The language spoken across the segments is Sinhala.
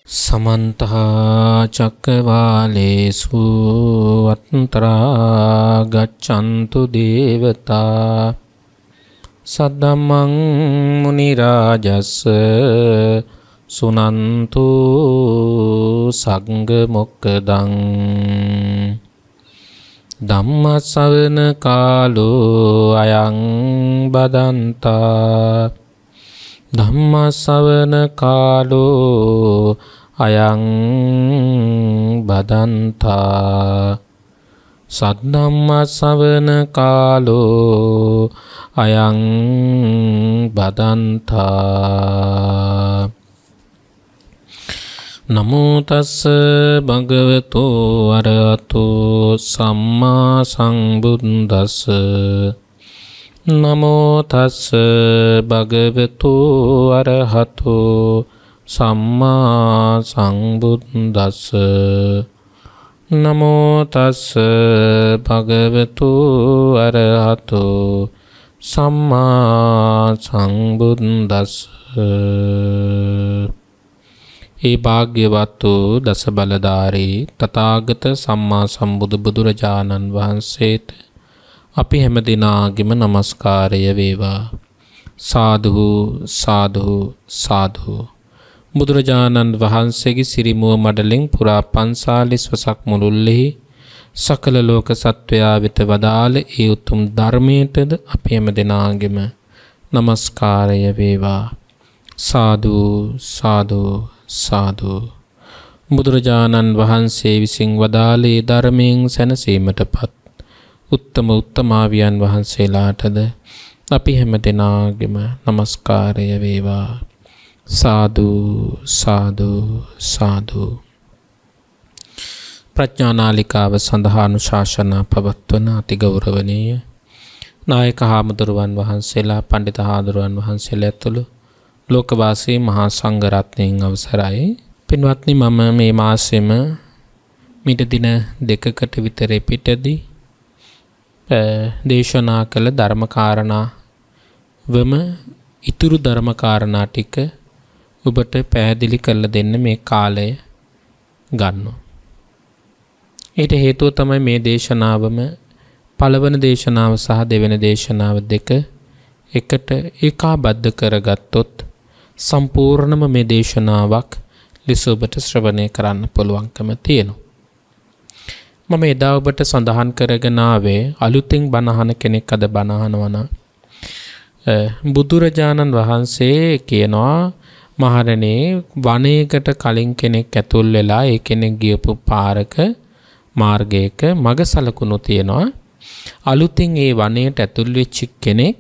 समन्त चक्रवालेषु अन्तरा गच्छन्तु देवता सद्धम्मं मुनिराजस्य सुनन्तु संघमुक्तं धम्मश्रवण कालो अयं बदन्ता धम्मश्रवण कालो अयं बदन्ता सद्धम्मश्रवण कालो अयं बदन्ता नमो तस्स भगवतो अरहतो सम्मा संबुद्दस्स नमो तस्स भगवतो अरहतो सम्मा संबुद्दस्स नमो तस्स भगवतो अरहतो सम्मा संबुद्दस्स ඒ භාග්‍යවත් වූ දස බලධාරී තථාගත සම්මා සම්බුදු බුදුරජාණන් වහන්සේට අපි හැම දිනාගෙම নমස්කාරය වේවා. සාදු සාදු සාදු. බුදුරජාණන් වහන්සේගේ සිරිමුව මඩලෙන් පුරා 45 වසක් මුළුල්ලෙහි සකල ලෝක සත්වයා වෙත වදාළ ඒ උතුම් ධර්මයටද අපි හැම දිනාගෙම নমස්කාරය වේවා. සාදු සාදු සාදු. බුදුරජාණන් වහන්සේ විසින් වදාළේ ධර්මයෙන් සැනසීමටපත් උත්තම උත්තමාවියන් වහන්සේලාටද අපි හැම දෙනාගෙම নমස්කාරය වේවා. සාදු සාදු සාදු. ප්‍රඥානාලිකාව සඳහා අනුශාසනා පවත්වන අතිගෞරවනීය නායක හාමුදුරුවන් වහන්සේලා පඬිත හාමුදුරුවන් වහන්සේලා ඇතුළු ලෝකවාසී මහා සංඝ රත්නයන් අවසරයි. පින්වත්නි, මම මේ මාසෙම මිට දින දෙකකට විතර පිටදී දේශනා කළ ධර්මකාරණා වම ඉතුරු ධර්මකාරණා ටික ඔබට පැහැදිලි කරලා දෙන්න මේ කාලය ගන්නවා. ඊට හේතුව තමයි මේ දේශනාවම පළවෙනි දේශනාව සහ දෙවෙනි දේශනාව දෙක එකට ඒකාබද්ධ කරගත්තොත් සම්පූර්ණම මේ දේශනාවක් ලෙස ඔබට ශ්‍රවණය කරන්න පුළුවන්කම තියෙනවා. මම එදා ඔබට සඳහන් කරගෙන ආවේ අලුතින් බණ අහන කෙනෙක් අද බණ අහනවා නම් බුදුරජාණන් වහන්සේ කියනවා, මහණෙනි, වනයේකට කලින් කෙනෙක් ඇතුල් වෙලා ඒ කෙනෙක් ගියපු පාරක මාර්ගයක මග සලකුණු තියෙනවා. අලුතින් ඒ වනයේට ඇතුල් වෙච්ච කෙනෙක්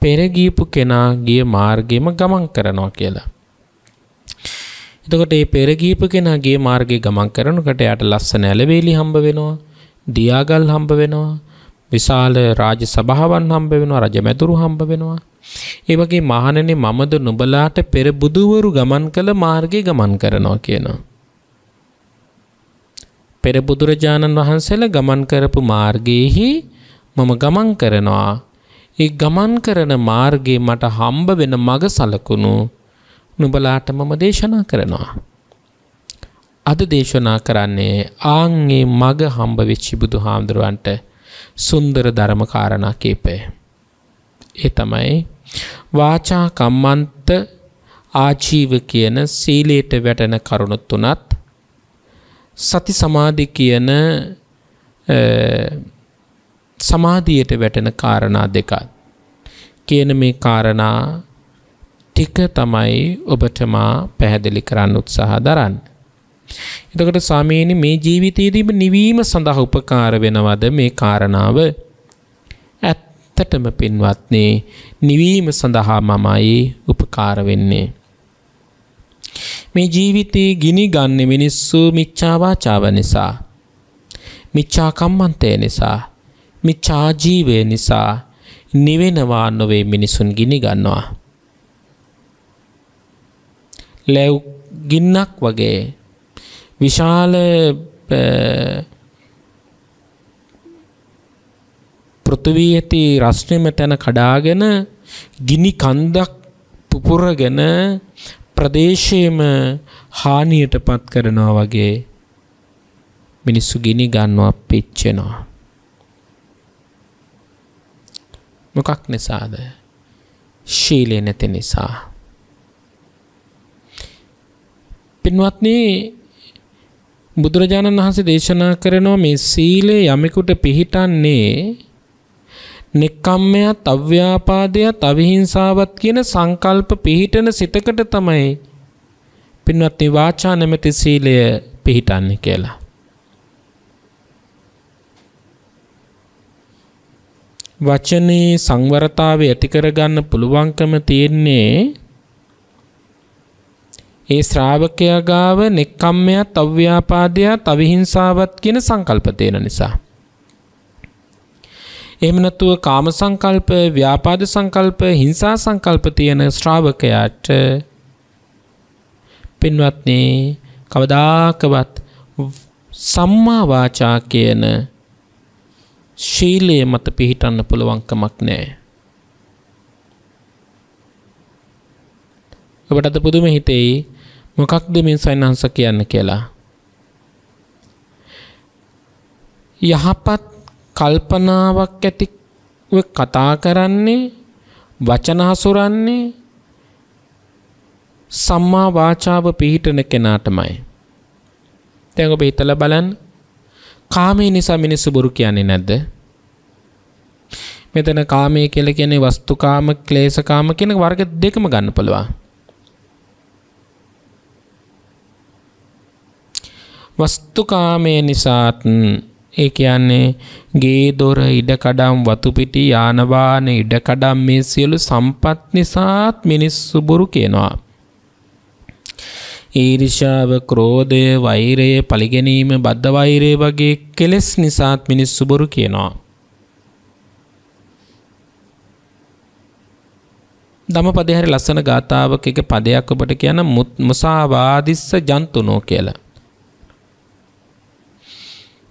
පෙර ගියපු කෙනා ගිය මාර්ගෙම ගමන් කරනවා කියලා. එතකොට මේ පෙර ගියපු කෙනා ගිය මාර්ගේ ගමන් කරනකොට යාට ලස්සන ඇලවේලි හම්බ වෙනවා, දියාගල් හම්බ වෙනවා, විශාල රාජ සභාවන් හම්බ වෙනවා, රජමැදුරු හම්බ වෙනවා. ඒ වගේ මහණෙනි, මමද නුඹලාට පෙර බුදුවරු ගමන් කළ මාර්ගේ ගමන් කරනවා කියනවා. පෙර බුදුරජාණන් වහන්සේලා ගමන් කරපු මාර්ගයේහි මම ගමන් කරනවා. ඒ ගමන් කරන මාර්ගයේ මට හම්බ වෙන මග සලකුණු නුඹලාට මම දේශනා කරනවා. අද දේශනා කරන්නේ ආන්ගේ මග හම්බ වෙච්ච බුදුහාමුදුරන්ට සුන්දර ධර්ම කාරණා කීපය. ඒ තමයි වාචා කම්මන්ත ආජීව කියන සීලයට වැටෙන කරුණු තුනත්, සති සමාධි කියන සමාධියට වැටෙන කාරණා දෙකක් කියන මේ කාරණා ටික තමයි ඔබට මා පැහැදිලි කරන්න උත්සාහ දරන්නේ. එතකොට ස්වාමීනි, මේ ජීවිතයේදීම නිවීම සඳහා උපකාර වෙනවද මේ කාරණාව? ඇත්තටම පින්වත්නි, නිවීම සඳහා මමයි උපකාර වෙන්නේ. මේ ජීවිතේ ගිනි ගන්න මිනිස්සු මිච්ඡා වාචාව නිසා, මිච්ඡා කම්මන්තය නිසා, මිච්ඡා ජීවය නිසා නිවෙනවා නොවේ මිනිසුන් ගිනි ගන්නවා. ලැව් ගින්නක් වගේ විශාල පෘථිවියේ ඇති රස්නෙම තැන කඩාගෙන ගිනි කන්දක් පුපුරගෙන ප්‍රදේශයේම හානියටපත් කරනවා වගේ මිනිස්සු ගිනි ගන්නවා, පිච්චෙනවා. මොකක් නිසාද? ශීලය නැති නිසා. පින්වත්නි, බුදුරජාණන් වහන්සේ දේශනා කරනවා මේ සීලය යමෙකුට පිහිටන්නේ නෙක්ඛම්මයත්, අව්‍යාපාදයත්, අවිහිංසාවත් කියන සංකල්ප පිහිටන සිතකට තමයි පින්වත්නි වාචා නැමැති සීලය පිහිටන්නේ කියලා. වචනේ සංවරතාවය ඇති කරගන්න පුළුවන්කම තියෙන්නේ ඒ ශ්‍රාවකයා ගාව නෙක්ඛම්මයත්, අව්‍යාපාදයත්, අවිහිංසාවත් කියන සංකල්ප තියෙන නිසා. එහෙම නැතුව කාම සංකල්ප, ව්‍යාපාද සංකල්ප, හිංසා සංකල්ප තියෙන ශ්‍රාවකයාට පින්වත්නි කවදාකවත් සම්මා වාචා කියන ශීලයේ මත පිහිටන්න පුළුවන්කමක් නැහැ. ඔබට අද පුදුම හිතෙයි මොකක්ද මේ සයන්හංස කියන්න කියලා. යහපත් කල්පනාවක් ඇතිව කතා කරන්නේ, වචන හසුරන්නේ සම්මා වාචාව පිහිටන කෙනාටමයි. දැන් ඔබ හිතලා බලන්න, කාමයේ නිසා මිනිස්සු බොරු කියන්නේ නැද්ද? මෙතන කාමයේ කියලා කියන්නේ වස්තුකාම, ක්ලේශකාම කියන වර්ග දෙකම ගන්න පුළුවන්. වස්තුකාමයේ නිසාත් ඒ කියන්නේ ගේ දොර, ඉඩකඩම්, වතු පිටි, යාන වාහන, ඉඩකඩම් මේ සියලු සම්පත් නිසාත් මිනිස්සු බොරු කියනවා. ඊර්ෂ්‍යාව, ක්‍රෝධය, වෛරය, පරිගැනීම, බද්ධ වෛරය වගේ කෙලෙස් නිසාත් මිනිස්සු බොරු කියනවා. ධම්මපදයේ හරි ලස්සන ගාථාවක එක පදයක් ඔබට කියන මුසාවාදිස්ස ජන්තුනෝ කියලා.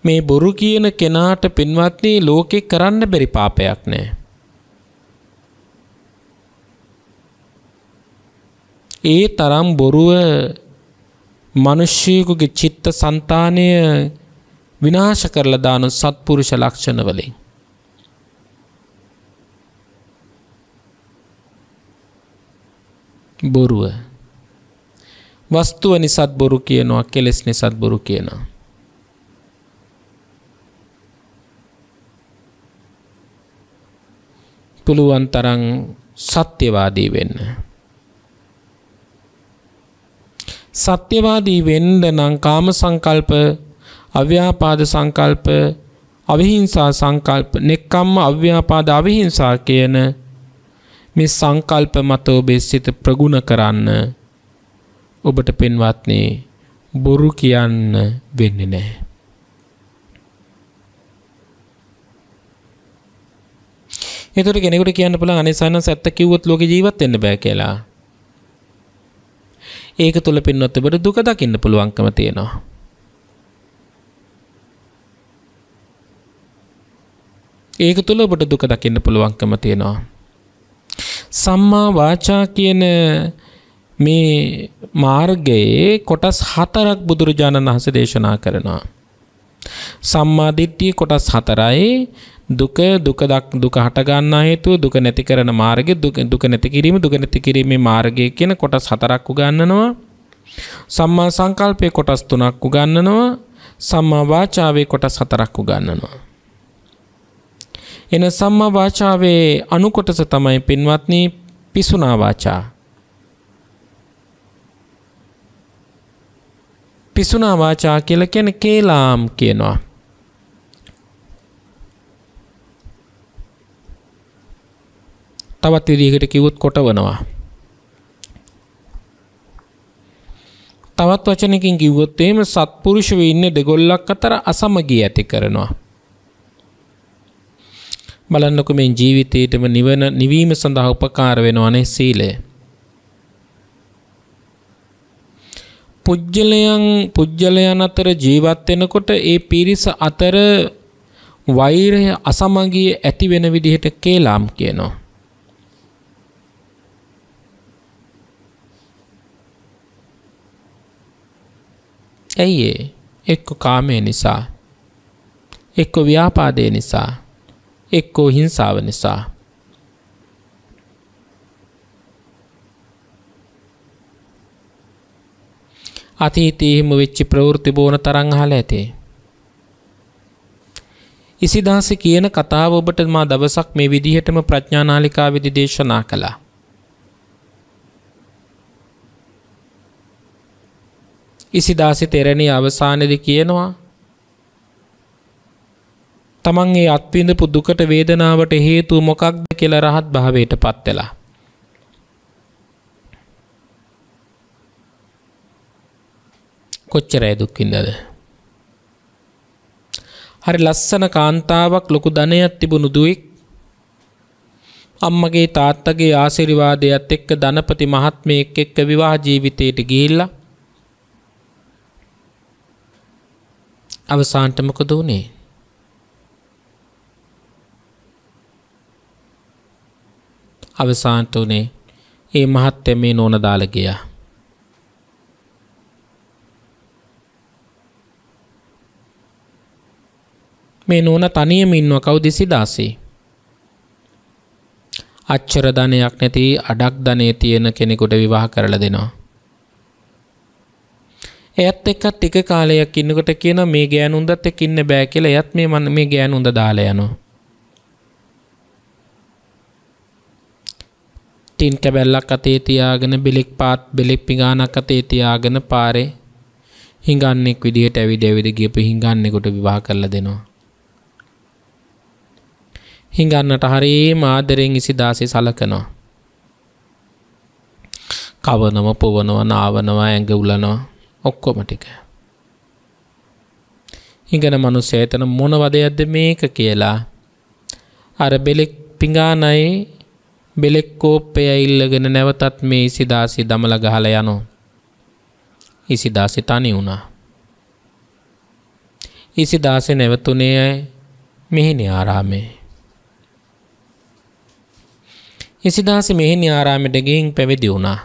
මේ බොරු කියන කෙනාට පින්වත්නි ලෝකේ කරන්න බැරි පාපයක් නැහැ. ඒ තරම් බොරුව මිනිස්සුගේ චිත්ත සංතානය විනාශ කරලා දාන සත්පුරුෂ ලක්ෂණ වලින්. බොරුව වස්තුව නිසාත් බොරු කියනවා, කෙලෙස් නිසාත් බොරු කියනවා. පුළුවන් තරම් සත්‍යවාදී වෙන්න. සත්‍යවාදී වෙන්න නම් කාම සංකල්ප, අව්‍යාපාද සංකල්ප, අවිහිංසා සංකල්ප, නෙක්ඛම්ම, අව්‍යාපාද, අවිහිංසා කියන මේ සංකල්ප මත ඔබේ සිත ප්‍රගුණ කරන්න ඔබට පින්වත්නි බොරු කියන්න වෙන්නේ නැහැ. ඒතර කෙනෙකුට කියන්න පුළුවන් අනේ සයන්ස් ඇත්ත කිව්වොත් ලෝකේ ජීවත් වෙන්න බෑ කියලා. ඒක තුල පින්නොත් ඔබට දුක දකින්න පුළුවන්කම තියෙනවා. ඒක තුල ඔබට දුක දකින්න පුළුවන්කම තියෙනවා. සම්මා වාචා කියන මේ මාර්ගයේ කොටස් 4ක් බුදුරජාණන් වහන්සේ දේශනා කරනවා. සම්මා දිට්ඨිය කොටස් 4යි. දුක හට ගන්නා හේතුව, දුක නැති කරන මාර්ගය, දුක නැති කිරීම, දුක නැති කිරීමේ මාර්ගය කියන කොටස් 4ක් උගන්වනවා. සම්මා සංකල්පයේ කොටස් 3ක් උගන්වනවා. සම්මා වාචාවේ කොටස් 4ක් උගන්වනවා. එන සම්මා වාචාවේ අනු කොටස තමයි පින්වත්නි පිසුනා වාචා. පිසුනා වාචා කියලා කියන්නේ කේලාම් කියනවා. තවත් විදිහකට කිව්වොත් කොටවනවා. තවත් වචනකින් කිව්වොත් එහෙම සත්පුරුෂව ඉන්නේ දෙගොල්ලක් අතර අසමගිය ඇති කරනවා. බලන්නකො මේ ජීවිතේටම නිවීම සඳහා උපකාර වෙනවනේ සීලය. පුජ්‍යලයන් අතර ජීවත් වෙනකොට ඒ පිරිස අතර වෛරය, අසමගිය ඇති වෙන විදිහට කේලාම් කියනවා. ඇයි ඒ? එක්ක කාමය නිසා, එක්ක ව්‍යාපාදය නිසා, එක්ක හිංසාව නිසා. අතීතයේ හිම වෙච්ච ප්‍රවෘත්ති බොන තරම් අහලා ඇතේ. ඉසිදාස කියන කතාව ඔබට මා දවසක් මේ විදිහටම ප්‍රඥා නාලිකාවේදී දේශනා කළා. ඉසිදාසේ තෙරණිය අවසානයේදී කියනවා තමන් ඒ අත්විඳපු දුකට වේදනාවට හේතුව මොකක්ද කියලා රහත් භාවයට පත් වෙලා. කොච්චරයි දුක් විඳද? හරි ලස්සන කාන්තාවක් ලොකු ධනයක් තිබුණු දුවෙක් අම්මගේ තාත්තගේ ආශිර්වාදයත් එක්ක ධනපති මහත්මයෙක් එක්ක විවාහ ජීවිතයට ගිහිල්ලා අවසානට මොකද වුනේ? අවසානට උනේ ඒ මහත්මයා මේ නෝන දාලා ගියා. මේ නෝන තනියම ඉන්නවා. කවුද? ඉසිදාසේ. අච්චර ධනයක් නැති අඩක් ධනෙ තියෙන කෙනෙකුට විවාහ කරලා දෙනවා. එයත් එක්ක ටික කාලයක් ඉන්නකොට කියනවා මේ ගෑනුන්දත් එක්ක ඉන්න බෑ කියලා. එයත් මේ ගෑනුන්ද දාලා යනවා. ටින් කැබැල්ලක් අතේ තියාගෙන බෙලෙක් පිඟානක් අතේ තියාගෙන පාරේ හිඟන්නෙක් විදිහට ඇවිද ගියපු හිඟන්නෙකුට විවාහ කරලා දෙනවා. හිඟන්නට හරියම ආදරෙන් ඉසිදාසේ සලකනවා. කවනවා, පොවනවා, නාවනවා, ඇඟ උලනවා, ඔක්කොම ටික. හිඟන මිනිස්සයා එතන මොන වදයක්ද මේක කියලා අර බෙලෙක් පිඟානයි බෙලෙක් කෝප්පය ඉල්ලගෙන නැවතත් මේ ඉසිදාසේ දමලා ගහලා යනවා. ඉසිදාසේ තනි වුණා. ඉසිදාසේ නැවතුනේ මෙහෙණි ආරාමේ. ඉසිදාසේ මෙහෙණි ආරාමෙට ගිහින් පැවිදි වුණා.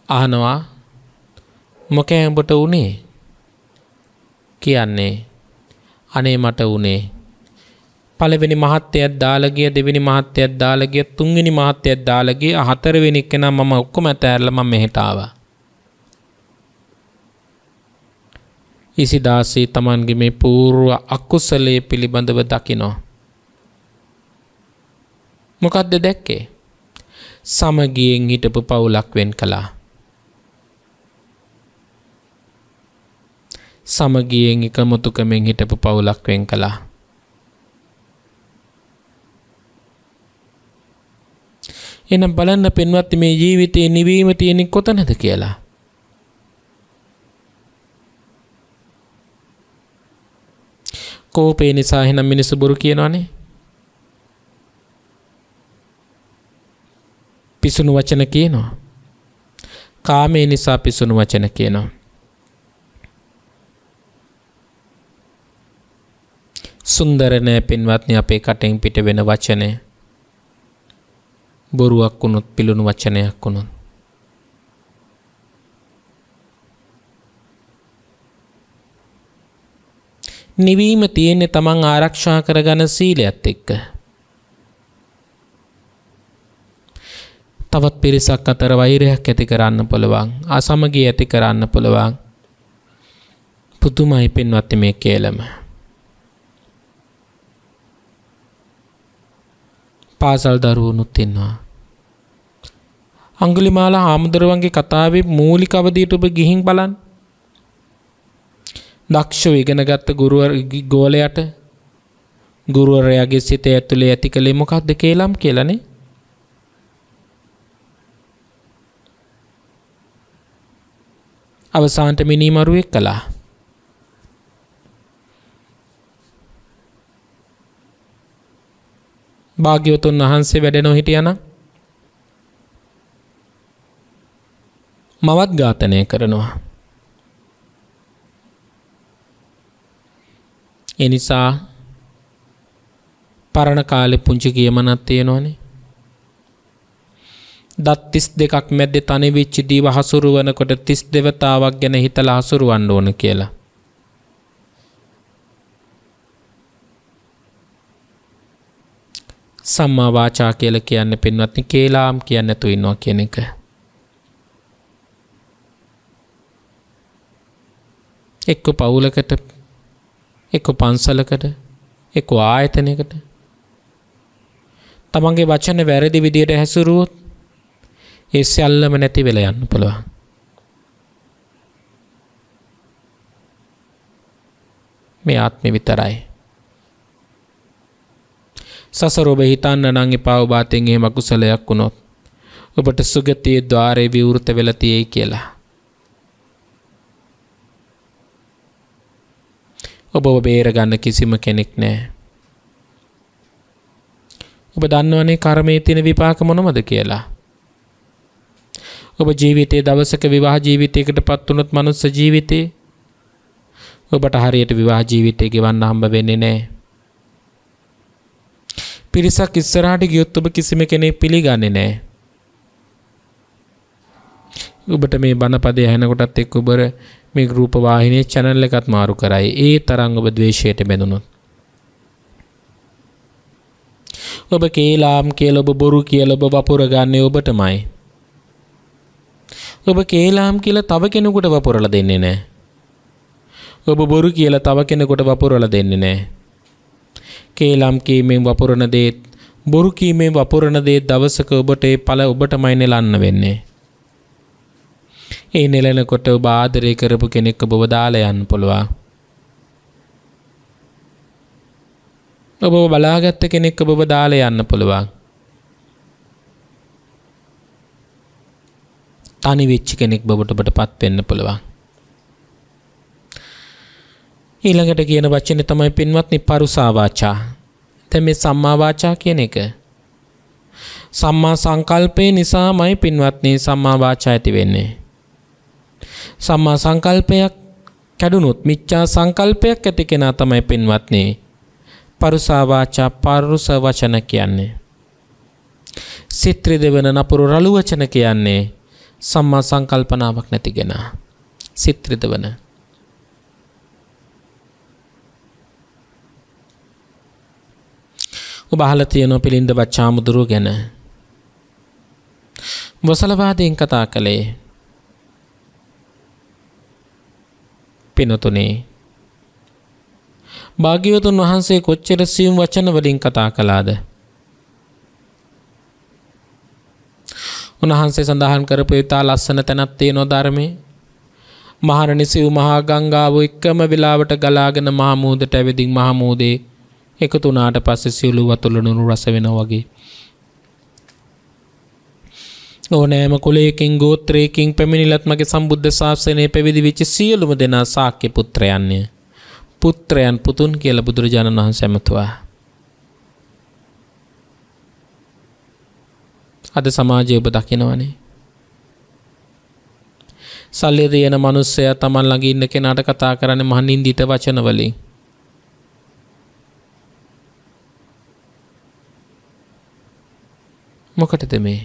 අහනවා මොකෑ උඹට උනේ? කියන්නේ අනේ මට උනේ පළවෙනි මහත්තයත් දාලා ගිය, දෙවෙනි මහත්තයත් දාලා ගිය, තුන්වෙනි මහත්තයත් දාලා ගිය, හතරවෙනි කෙනා මම ඔක්කොම ඇතෑරලා මම මෙහෙට ආවා. ඉසිදාසේ තමන්ගේ මේ పూర్ව අකුසලයේ පිළිබඳව දකිනවා. මොකද්ද දැක්කේ? සමගියෙන් හිටපු පවුලක් වෙන් කළා. සමගියෙන් එකමුතුකමෙන් හිටපු පවුලක් වෙන් කළා. එනම් බලන්න පින්වත්නි මේ ජීවිතේ නිවීම තියෙන්නේ කොතනද කියලා. කෝපේ නිසා එහෙනම් මිනිස්සු බොරු කියනවනේ. පිසුණු වචන කියනවා. කාමේ නිසා පිසුණු වචන කියනවා. සුන්දර නෑ පින්වත්නි අපේ කටෙන් පිට වෙන වචනේ. බොරුවක් වුණොත්, පිළුණු වචනයක් වුණොත්. නිවීම තියෙන්නේ තමන් ආරක්ෂා කරගන්න සීලයත් එක්ක. තවත් පිරිසක් අතර වෛරයක් ඇති කරන්න පුළුවන්, අසමගිය ඇති කරන්න පුළුවන්. පුදුමයි පින්වත්නි මේ කේලම. පාසල් දරුවනුත් ඉන්නවා. අඟුලිමාල හාමුදුරුවන්ගේ කතාවේ මූලික අවධියට ඔබ ගිහින් බලන්න. දක්ෂව ඉගෙනගත්ත ගෝලයට ගුරුවරයාගේ සිත ඇතුලේ ඇති කලේ මොකක්ද කේලම් කියලානේ. අවසානට මිනිමරුවෙක් කළා. භාග්‍යවතුන් වහන්සේ වැඩෙනව හිටියනම් මවත් ඝාතනය කරනවා. ඒ නිසා පරණ කාලේ පුංචි කියමනක් තියෙනවනේ. දත් 32ක් මැද්දේ තනි වෙච්ච දීව හසුරුවනකොට 30 දෙවතාවක් ගැන හිතලා හසුරුවන්න ඕන කියලා. සම්මා වාචා කියලා කියන්නේ පින්වත්නි කේලාම් කියන්නේ නැතුව ඉන්නවා කියන එක. එක්ක පවුලකට, එක්ක පන්සලකට, එක්ක ආයතනයකට තමන්ගේ වචන වැරදි විදියට හැසිරුවොත් ඒ සියල්ලම නැති වෙලා යන්න පුළුවන්. මේ ආත්මෙ විතරයි. සසර ඔබ හිතන්න නම් එපා ඔබ අතින් එහෙම අකුසලයක් වුණොත් ඔබට සුගතියේ ద్వාරේ විවෘත වෙලා තියෙයි කියලා. ඔබව බේරගන්න කිසිම කෙනෙක් නැහැ. ඔබ දන්නවනේ කර්මයේ තියෙන විපාක මොනවද කියලා. ඔබ ජීවිතයේ දවසක විවාහ ජීවිතයකටපත් වුණොත් මනුස්ස ජීවිතේ ඔබට හරියට විවාහ ජීවිතේ ගෙවන්න හම්බ වෙන්නේ නැහැ. පිරිසක් ඉස්සරහට ගියොත් ඔබ කිසිම කෙනෙක් පිළිගන්නේ නැහැ. ඔබට මේ බණපදය ඇහෙනකොටත් එක්ක ඔබ මේ ගෲප වාහිනියේ channel එකත් මාරු කරයි. ඒ තරම් ඔබ ද්වේෂයට බැඳුනොත්. ඔබ කේලාම් කියලා ඔබ බොරු කියලා ඔබ වපුර ගන්නේ ඔබටමයි. ඔබ කේලාම් කියලා තව කෙනෙකුට වපුරලා දෙන්නේ නැහැ. ඔබ බොරු කියලා තව කෙනෙකුට වපුරලා දෙන්නේ නැහැ. කේලාම් කීමෙන් වපුරන දේ, බොරු කීමෙන් වපුරන දේ දවසක ඔබට ඒ ඵල ඔබටමයි නෙලන්න වෙන්නේ. ඒ නෙලනකොට ඔබ ආදරය කරපු කෙනෙක් ඔබව දාලා යන්න පුළුවන්. ඔබව බලාගත්ත කෙනෙක් ඔබව දාලා යන්න පුළුවන්. තනි වෙච්ච කෙනෙක් ඔබටපත් වෙන්න පුළුවන්. ඊළඟට කියන වචනේ තමයි පින්වත්නි පරුසා වාචා. දැන් මේ සම්මා වාචා කියන එක සම්මා සංකල්පේ නිසාමයි පින්වත්නි සම්මා වාචා ඇති වෙන්නේ. සම්මා සංකල්පයක් කැඩුනොත් මිච්ඡා සංකල්පයක් ඇති කෙනා තමයි පින්වත්නි පරුසා වාචා පරුස වචන කියන්නේ. සිත් රිදවෙන නපුරු රළු වචන කියන්නේ සම්මා සංකල්පනාවක් නැති කෙනා. සිත් රිදවන ඔබ අහලා තියෙනවා පිළින්ද බච්චාමුදුරුව ගැන. වසලවාදයෙන් කතා කළේ. පිනතුනේ භාග්‍යවතුන් වහන්සේ කොච්චර සියුම් වචන වලින් කතා කළාද? උන්වහන්සේ සඳහන් කරපු ඉතා ලස්සන තැනක් තියෙනවා ධර්මයේ. මහරණි සිව් මහා ගංගාව එකම වෙලාවට ගලාගෙන මහා මුහුදට ඇවිදින් මහා මුහුදේ එකතු වුණාට පස්සේ සියලු වතුර ලුණු රස වෙනවා වගේ. ඕනෑම කුලයකින් ගෝත්‍රයකින් පැමිණිලත් මගේ සම්බුද්ධ ශාසනයේ පැවිදි වෙච්ච සියලුම දෙනා ශාක්‍ය පුත්‍රයන්ය. පුත්‍රයන් පුතුන් කියලා බුදුරජාණන් වහන්සේ ඇමතුවා. අද සමාජයේ ඔබ දකිනවනේ. සල්ලි දෙන මිනිස්සයා Taman ළඟ ඉන්න කෙනාට කතා කරන්නේ මහ නින්දිත වචන වලින්. මොකටද මේ?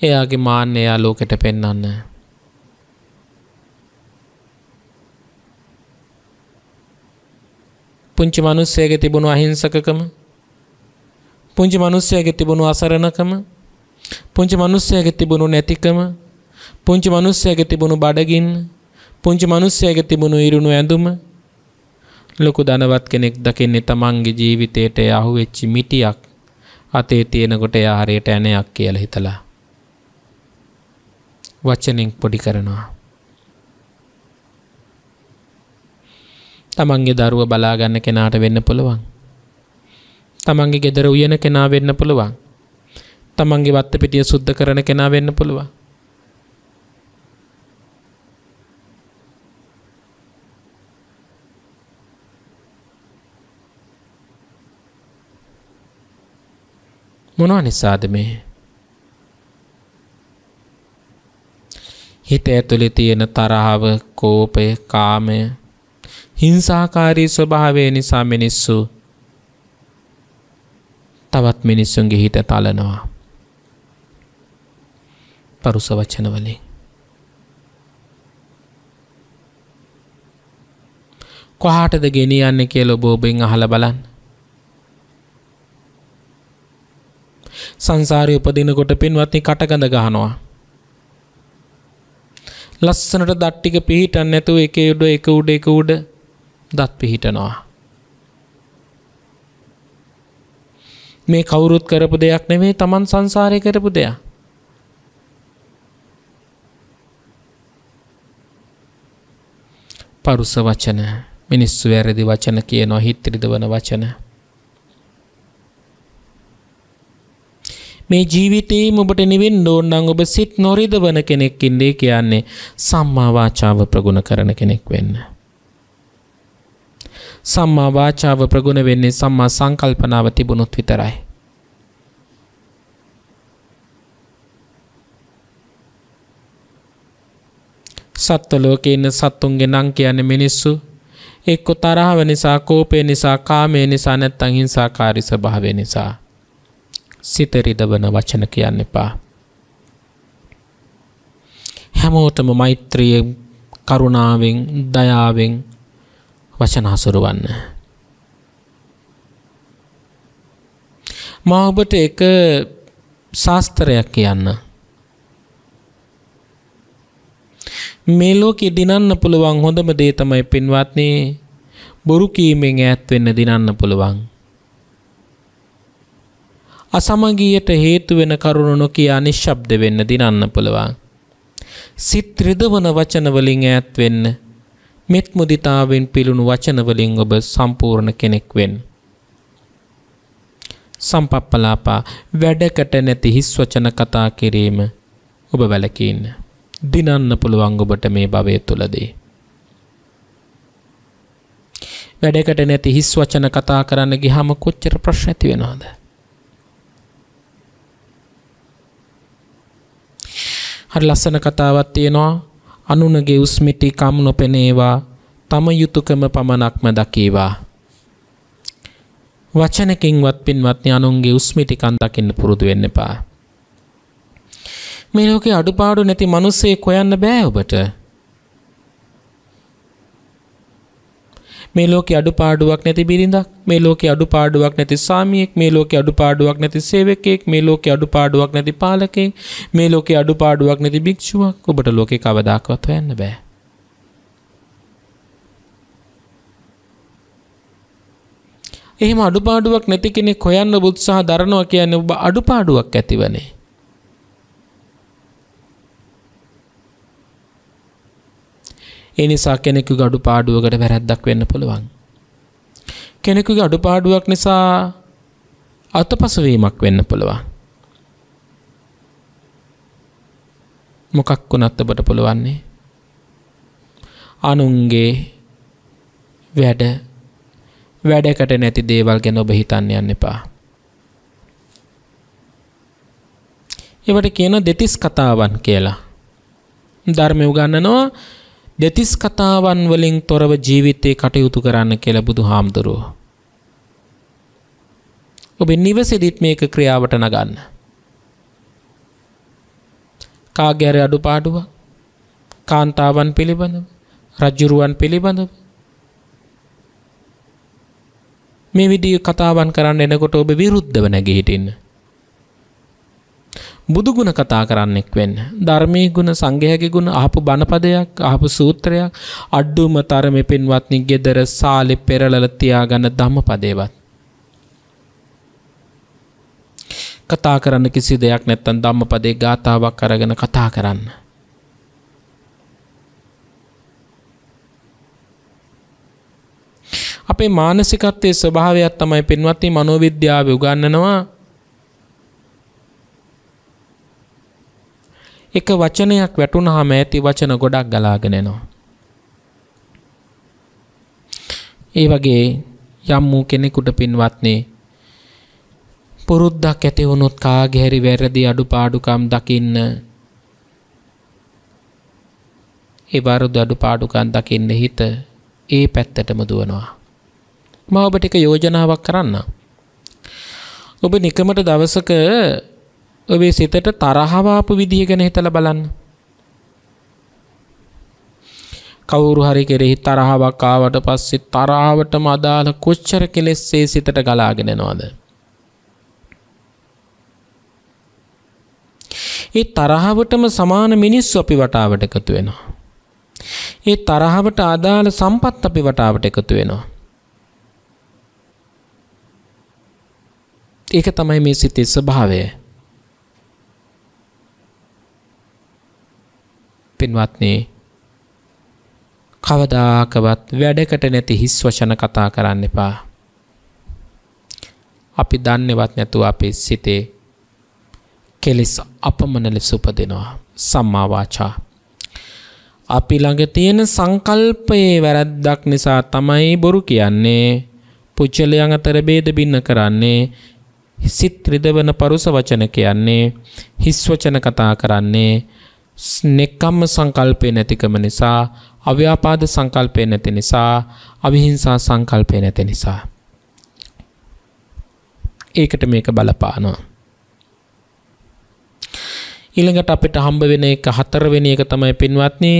එයාගේ මාන්නය එයා ලෝකෙට පෙන්වන්න. පුංචි මිනිස්සෙගේ තිබුණු අහිංසකකම, පුංචි මිනිස්සෙගේ තිබුණු අසරණකම, පුංචි මිනිස්සෙගේ තිබුණු නැතිකම, පුංචි මිනිස්සෙගේ තිබුණු බඩගින්න, පුංචි මිනිස්සෙගේ තිබුණු ඉරුණු ඇඳුම ලොකු ධනවත් කෙනෙක් දකින්නේ තමන්ගේ ජීවිතයට අහුවෙච්ච මිටියක් අතේ තියෙනකොට එයා හරියට ඇණයක් කියලා හිතලා වචනෙන් පොඩි කරනවා. තමන්ගේ දරුව බලා ගන්න කෙනාට වෙන්න පුළුවන්. තමන්ගේ ගෙදර උයන කෙනා වෙන්න පුළුවන්. තමන්ගේ වත්ත පිටිය සුද්ධ කරන කෙනා වෙන්න පුළුවන්. මොනවා නිසාද මේ? හිත ඇතුලේ තියෙන තරහව, කෝපය, කාමය, හිංසාකාරී ස්වභාවය නිසා මිනිස්සු තවත් මිනිස්සුන්ගේ හිත තලනවා. පරුස වචන වලින්. කොහාටද ගෙනියන්නේ කියලා ඔබ ඔබෙන් අහලා බලන්න. සංසාරේ උපදිනකොට පින්වත්නි කටගඳ ගහනවා. ලස්සනට දත් ටික පිහිටන්නේ නැතුව එක උඩ දත් පිහිටනවා. මේ කවුරුත් කරපු දෙයක් නෙමෙයි, Taman සංසාරේ කරපු දෙයක්. පරුස වචන, මිනිස්සු වැරදි වචන කියනවා, හිත රිදවන වචන. මේ ජීවිතේම ඔබට නිවෙන්න ඕන නම් ඔබ සිත් නොරිදවන කෙනෙක් ඉන්නේ කියන්නේ සම්මා වාචාව ප්‍රගුණ කරන කෙනෙක් වෙන්න. සම්මා වාචාව ප්‍රගුණ වෙන්නේ සම්මා සංකල්පනාව තිබුණොත් විතරයි. සත්ත්ව ලෝකේ ඉන්න සත්තුන්ගේ නම් කියන්නේ මිනිස්සු එක්ක තරහව නිසා, කෝපය නිසා, කාමය නිසා, නැත්නම් හිංසාකාරී ස්වභාවය නිසා. සිත රිදවන වචන කියන්න එපා. හැමෝටම මෛත්‍රියෙන්, කරුණාවෙන්, දයාවෙන් වචන හසුරවන්න. මා ඔබට එක ශාස්ත්‍රයක් කියන්න. මේ ලෝකෙ දිනන්න පුළුවන් හොඳම දේ තමයි පින්වත්නි, බොරු කීමෙන් ඈත් වෙන්න දිනන්න පුළුවන්. අසමගියට හේතු වෙන කරුණු නොකිය නිශ්ශබ්ද වෙන්න දිනන්න පුළුවන්. සිත් රිදවන වචන වලින් ඈත් වෙන්න, මෙත් මුදිතාවෙන් පිළුණු වචන වලින් ඔබ සම්පූර්ණ කෙනෙක් වෙන්න. සම්පප්පලාපා වැඩකට නැති හිස් වචන කතා කිරීම ඔබ වැළකී ඉන්න. දිනන්න පුළුවන් ඔබට මේ භවය තුලදී. වැඩකට නැති හිස් වචන කතා කරන්න ගියාම කොච්චර ප්‍රශ්න ඇති වෙනවද? හරි ලස්සන කතාවක් තියෙනවා. අනුනගේ උස්මිටි කම් නොපෙනේවා, තම යුතුයකම පමණක්ම දකීවා. වචනකින්වත් පින්වත්නි අනුන්ගේ උස්මිටි කන් දකින්න පුරුදු වෙන්න එපා. මේ ලෝකේ අඩුපාඩු නැති මිනිස්සෙක් හොයන්න බෑ ඔබට. මේ ලෝකේ අඩුපාඩුවක් නැති බිරිඳක්, මේ ලෝකේ අඩුපාඩුවක් නැති ස්වාමියෙක්, මේ ලෝකේ අඩුපාඩුවක් නැති සේවකයෙක්, මේ ලෝකේ අඩුපාඩුවක් නැති පාලකයෙක්, මේ ලෝකේ අඩුපාඩුවක් නැති භික්ෂුවක් ඔබට ලෝකේ කවදාකවත් හොයන්න බෑ. එහෙම අඩුපාඩුවක් නැති කෙනෙක් හොයන්න උත්සාහ දරනවා කියන්නේ ඔබ අඩුපාඩුවක් ඇතිවනේ. ඒ නිසා කෙනෙකුගේ අඩුපාඩුවකට වැරැද්දක් වෙන්න පුළුවන්. කෙනෙකුගේ අඩුපාඩුවක් නිසා අතපසු වීමක් වෙන්න පුළුවන්. මොකක් වුණත් ඔබට පුළුවන්නේ අනුන්ගේ වැඩකට නැති දේවල් ගැන ඔබ හිතන්න යන්න එපා. ඒවට කියන දෙතිස් කතාවන් කියලා. ධර්මය උගන්වනවා දෙතිස් කතාවන් වලින් තොරව ජීවිතේ කටයුතු කරන්න කියලා බුදුහාමුදුරුවෝ. ඔබ නිවසේදීත් මේක ක්‍රියාවට නගන්න. කාගේ හරි අඩුපාඩුවක්, කාන්තාවන් පිළිබඳව, රජුරුවන් පිළිබඳව මේ විදිහේ කතාවන් කරන්න එනකොට ඔබ විරුද්ධව නැගී හිටින්න. බුදු ගුණ කතා කරන්නෙක් වෙන්න. ධර්මයේ ගුණ, සංඝයාගේ ගුණ, අහපු බණපදයක්, අහපු සූත්‍රයක්, අඩුම තරමේ පින්වත්නි ගෙදර සාලේ පෙරලලා තියාගන්න ධම්මපදේවත්. කතා කරන්න කිසි දෙයක් නැත්තම් ධම්මපදේ ගාතාවක් අරගෙන කතා කරන්න. අපේ මානසිකත්වයේ ස්වභාවයක් තමයි පින්වත්නි මනෝවිද්‍යාවේ උගන්වනවා. එක වචනයක් වැටුනහම ඇති වචන ගොඩක් ගලාගෙන එනවා. ඒ වගේ යම් වූ කෙනෙකුට පින්වත්නි පුරුද්දක් ඇති වුණොත් කාගේ හරි වැරදි අඩුපාඩුකම් දකින්න, ඒ වරද අඩුපාඩුකම් දකින්න හිත ඒ පැත්තටම දුවනවා. මම ඔබට එක යෝජනාවක් කරන්න. ඔබ නිකමට දවසක ඔබේ සිතට තරහව ආපු විදිය ගැන හිතලා බලන්න. කවුරු හරි කෙරෙහි තරහවක් ආවට පස්සේ තරහවටම අදාළ කොච්චර කෙලෙස් ඒ සිතට ගලාගෙන එනවද? ඒ තරහවටම සමාන මිනිස්සු අපි වටාවට එකතු වෙනවා. ඒ තරහවට අදාළ සම්පත් අපි වටාවට එකතු වෙනවා. ඒක තමයි මේ සිතේ ස්වභාවය. පින්වත්නි, කවදාකවත් වැඩකට නැති හිස් වචන කතා කරන්න එපා. අපි දන්නේවත් නැතුව අපේ සිතේ කෙලෙස් අපමණ ලෙස උපදිනවා. සම්මා වාචා. අපි ළඟ තියෙන සංකල්පයේ වැරද්දක් නිසා තමයි බොරු කියන්නේ, පුච්චලයන් අතර ભેද බින්න කරන්නේ, සිත් රිදවන පරුස වචන කියන්නේ, හිස් වචන කතා කරන්නේ, නෙක්ඛම්ම සංකල්පේ නැතිකම නිසා, අව්‍යාපාද සංකල්පේ නැති නිසා, අවිහිංසා සංකල්පේ නැති නිසා. ඒකට මේක බලපානවා. ඊළඟට අපිට හම්බ වෙන එක හතරවෙනි එක තමයි පින්වත්නි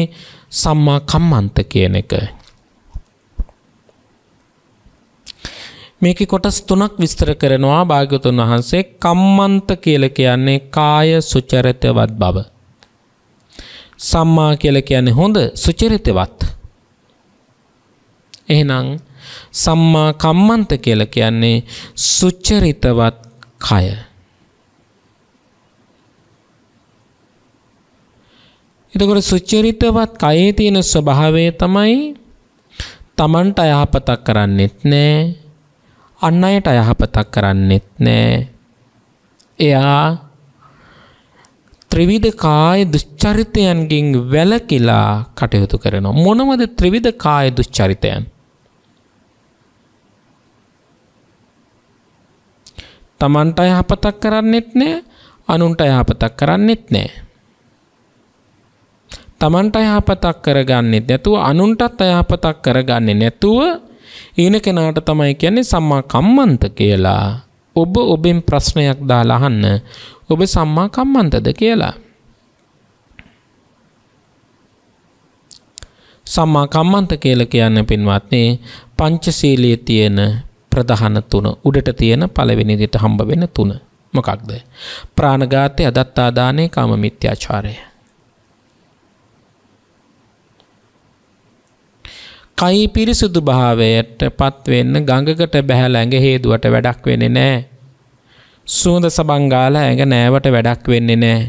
සම්මා කම්මන්ත කියන එක. මේකේ කොටස් තුනක් විස්තර කරනවා භාග්‍යවතුන් වහන්සේ. කම්මන්ත කියලා කියන්නේ කාය සුචරිතවත් බව. සම්මා කියලා කියන්නේ හොඳ සුචරිතවත්. එහෙනම් සම්මා කම්මන්ත කියලා කියන්නේ සුචරිතවත් කය. එතකොට සුචරිතවත් කයේ තියෙන ස්වභාවය තමයි තමන්ට අයහපතක් කරන්නෙත් නෑ, අන් අයට අයහපතක් කරන්නෙත් නෑ. එයා ත්‍රිවිධ කාය දුස්චරිතයන්ගෙන් වැළකීලා කටයුතු කරනවා. මොනවද ත්‍රිවිධ කාය දුස්චරිතයන්? තමන්ට අයහපතක් කරන්නෙත් නෑ, අනුන්ට අයහපතක් කරන්නෙත් නෑ. තමන්ට අයහපතක් කරගන්නෙත් නැතුව අනුන්ටත් අයහපතක් කරගන්නේ නැතුව ඊන කෙනාට තමයි කියන්නේ සම්මා කම්මන්ත කියලා. ඔබ ඔබෙන් ප්‍රශ්නයක් දාලා අහන්න, ඔබ සම්මා කම්මන්තද කියලා. සම්මා කම්මන්ත කියලා කියන්නේ පින්වත්නි පංචශීලයේ තියෙන ප්‍රධාන තුන. උඩට තියෙන පළවෙනි විදිහට හම්බ වෙන තුන. මොකක්ද? ප්‍රාණඝාතය, අදත්තා දානය, කාම මිත්‍යාචාරය. කයි පිරිසුදු භාවයට පත් වෙන්න ගඟකට බැහැලා ඇඟ හේදුවට වැඩක් වෙන්නේ නැහැ. සුවඳ සබන් ගාලා ඇඟ නෑවට වැඩක් වෙන්නේ නැහැ.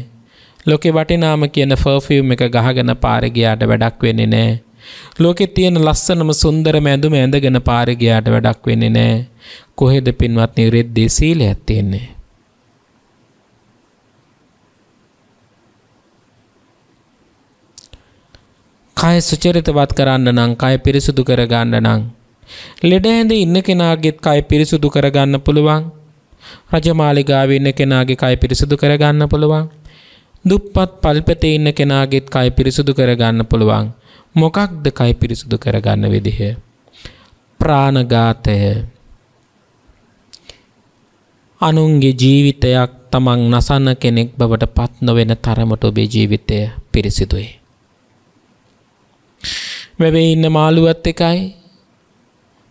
ලෝකේ වටිනාම කියන පර්ෆියුම් එක ගහගෙන පාරේ ගියාට වැඩක් වෙන්නේ නැහැ. ලෝකේ තියෙන ලස්සනම සුන්දරම ඇඳුම ඇඳගෙන පාරේ ගියාට වැඩක් වෙන්නේ නැහැ. කොහෙද පින්වත්නි රෙද්දේ සීලයක් තියෙන්නේ? කය සුචරිතවත් කරන්න නම්, කය පිරිසුදු කරගන්න නම්, ලෙඩ ඇඳ ඉන්න කෙනාගේත් කය පිරිසුදු කරගන්න පුළුවන්. රජමාලිගාවේ ඉන්න කෙනාගේ කය පිරිසුදු කරගන්න පුළුවන්. දුප්පත් පල්පතේ ඉන්න කෙනාගේත් කය පිරිසුදු කරගන්න පුළුවන්. මොකක්ද කය පිරිසුදු කරගන්න විදිහ? ප්‍රාණඝාතය. අනුන්ගේ ජීවිතයක් තමන් නසන කෙනෙක් බවට පත් නොවන තරමට ඔබේ ජීවිතය පිරිසිදුයි. වැවේ ඉන්න මාළුවත් එකයි,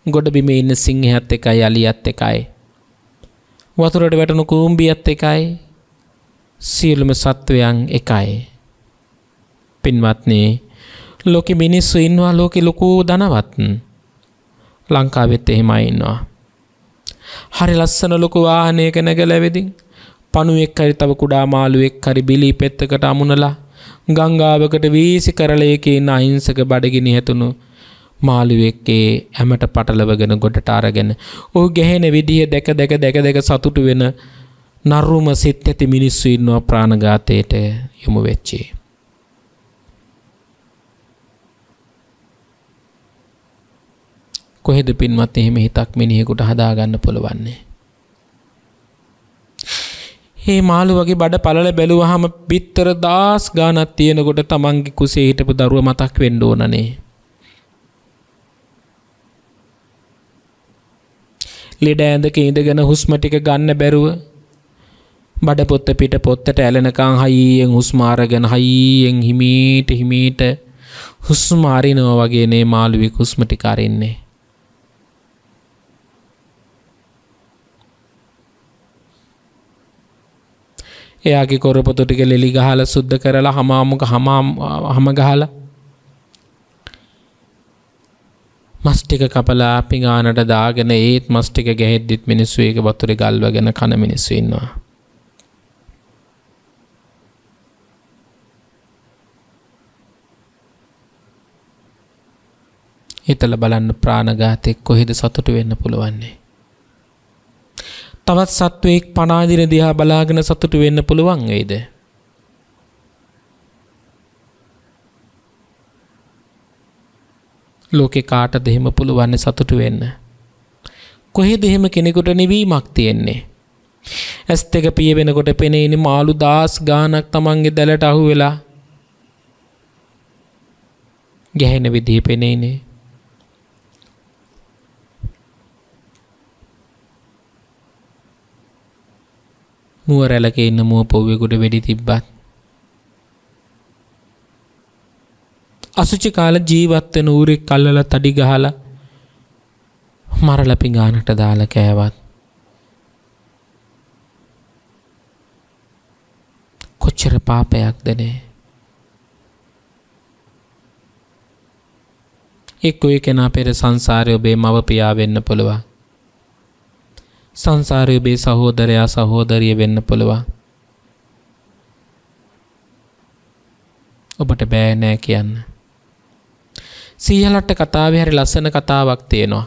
ගොඩබිමේ ඉන්න සිංහයත් එකයි, අලියත් එකයි, වතුරට වැටුණු කූඹියත් එකයි, සියලුම සත්වයන් එකයි. පින්වත්නි, ලෝකෙ මිනිස්සු ඉන්නවා, ලෝකෙ ලොකු ධනවත්. ලංකාවෙත් එහෙමයි ඉන්නවා. හරි ලස්සන ලොකු වාහනයක නැගලා වෙදින් පණුවෙක් හරි තව කුඩා මාළුවෙක් හරි බිලි පෙත්තකට අමුණලා ගංගාවකට වීසි කරලයක ඉන්න අහිංසක බඩගිනි හැතුණු මාළුවෙක්ගේ හැමට පටලවගෙන ගොඩට අරගෙන ඔහු ගැහෙන විදිය දැක සතුටු වෙන නරුම සිත් ඇති මිනිස්සු ඉන්නවා ප්‍රාණඝාතයට යොමු වෙච්චි. කොහෙද පින්වත් එහෙම හිතක් මිනිහෙකුට හදාගන්න පුළුවන්නේ? මේ මාළු වගේ බඩ පළල බැලුවාම බිත්තර 10 ගානක් තියෙනකොට තමන්ගේ කුසේ හිටපු දරුවා මතක් වෙන්න ඕනනේ. ලෙඩ ඇඳක ඉඳගෙන හුස්ම ටික ගන්න බැරුව බඩ පොත්ත පිට පොත්තට ඇලෙනකන් හයියෙන් හුස්ම අරගෙන හයියෙන් හිමීට හුස්ම අරිනවා වගේ නේ මාළුවෙක් හුස්ම ටික අරින්නේ. එයාගේ කොරපොතු ටික ලෙලි ගහලා සුද්ධ කරලා හම ගහලා මස් ටික කපලා පිඟානට දාගෙන ඒත් මස් ටික ගැහෙද්දිත් මිනිස්සු ඒක වතුරේ ගල්වගෙන කන මිනිස්සු ඉන්නවා. හිතලා බලන්න ප්‍රාණඝාතයක් කොහෙද සතුටු වෙන්න පුළුවන්නේ? තවත් සත්වයක් පණ අදින දිහා බලාගෙන සතුටු වෙන්න පුළුවන් වෙයිද? ලෝකේ කාටද එහෙම පුළුවන් සතුටු වෙන්න? කොහෙද එහෙම කෙනෙකුට නිවීමක් තියෙන්නේ? ඇස් දෙක පිය වෙනකොට පෙනෙන්නේ මාළු 10 ගාණක් තමන්ගේ දැලට අහු වෙලා ගැහෙන විදිහ පෙනෙන්නේ. මුව රැළක ඉන්න මුව පොව්වෙකුට වෙඩි තිබ්බත් අසුචි කාල ජීවත් වෙන ඌරෙක් කල්ලලා තඩි ගහලා මරලා පිඟානට දාලා කෑවත් කොච්චර පාපයක්ද නේ? එක්කෝ කෙනා පෙර සංසාරයේ ඔබේ මව පියා වෙන්න පුළුවන්. සංසාරයේ ඔබේ සහෝදරයා සහෝදරිය වෙන්න පුළුවන්. ඔබට බෑ නෑ කියන්න. සීයලට කතාවේ හරි ලස්සන කතාවක් තියෙනවා.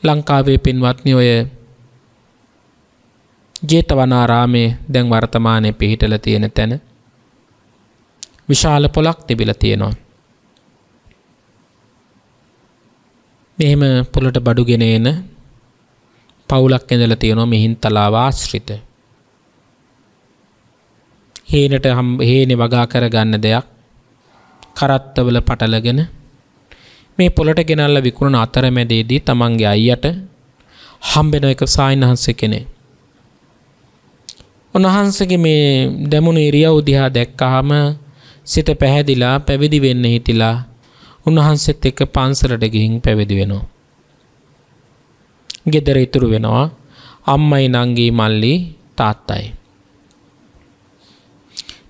ලංකාවේ පින්වත්නි ඔය ජේතවනාරාමේ දැන් වර්තමානයේ පිහිටලා තියෙන තැන විශාල පොලක් තිබිලා තියෙනවා. මෙහෙම පොළට බඩුගෙන එන පවුලක් ඇඳලා තියෙනවා මිහින්තලාව ආශ්‍රිත. හේනේ වගා කරගන්න දෙයක් කරත්තවල පටලගෙන මේ පොළට ගෙනල්ලා විකුණන අතරමැදේදී තමන්ගේ අයියට හම්බෙන එක සායනහන්සේ කෙනෙක්. උන්වහන්සේගේ මේ දැමුණු ඉරියව් දිහා දැක්කහම සිත පැහැදිලා පැවිදි වෙන්න හිතිලා උන්වහන්සේත් එක්ක පන්සලට ගිහින් පැවිදි වෙනවා. ගෙදර ඉතුරු වෙනවා අම්මයි නංගි මල්ලි තාත්තයි.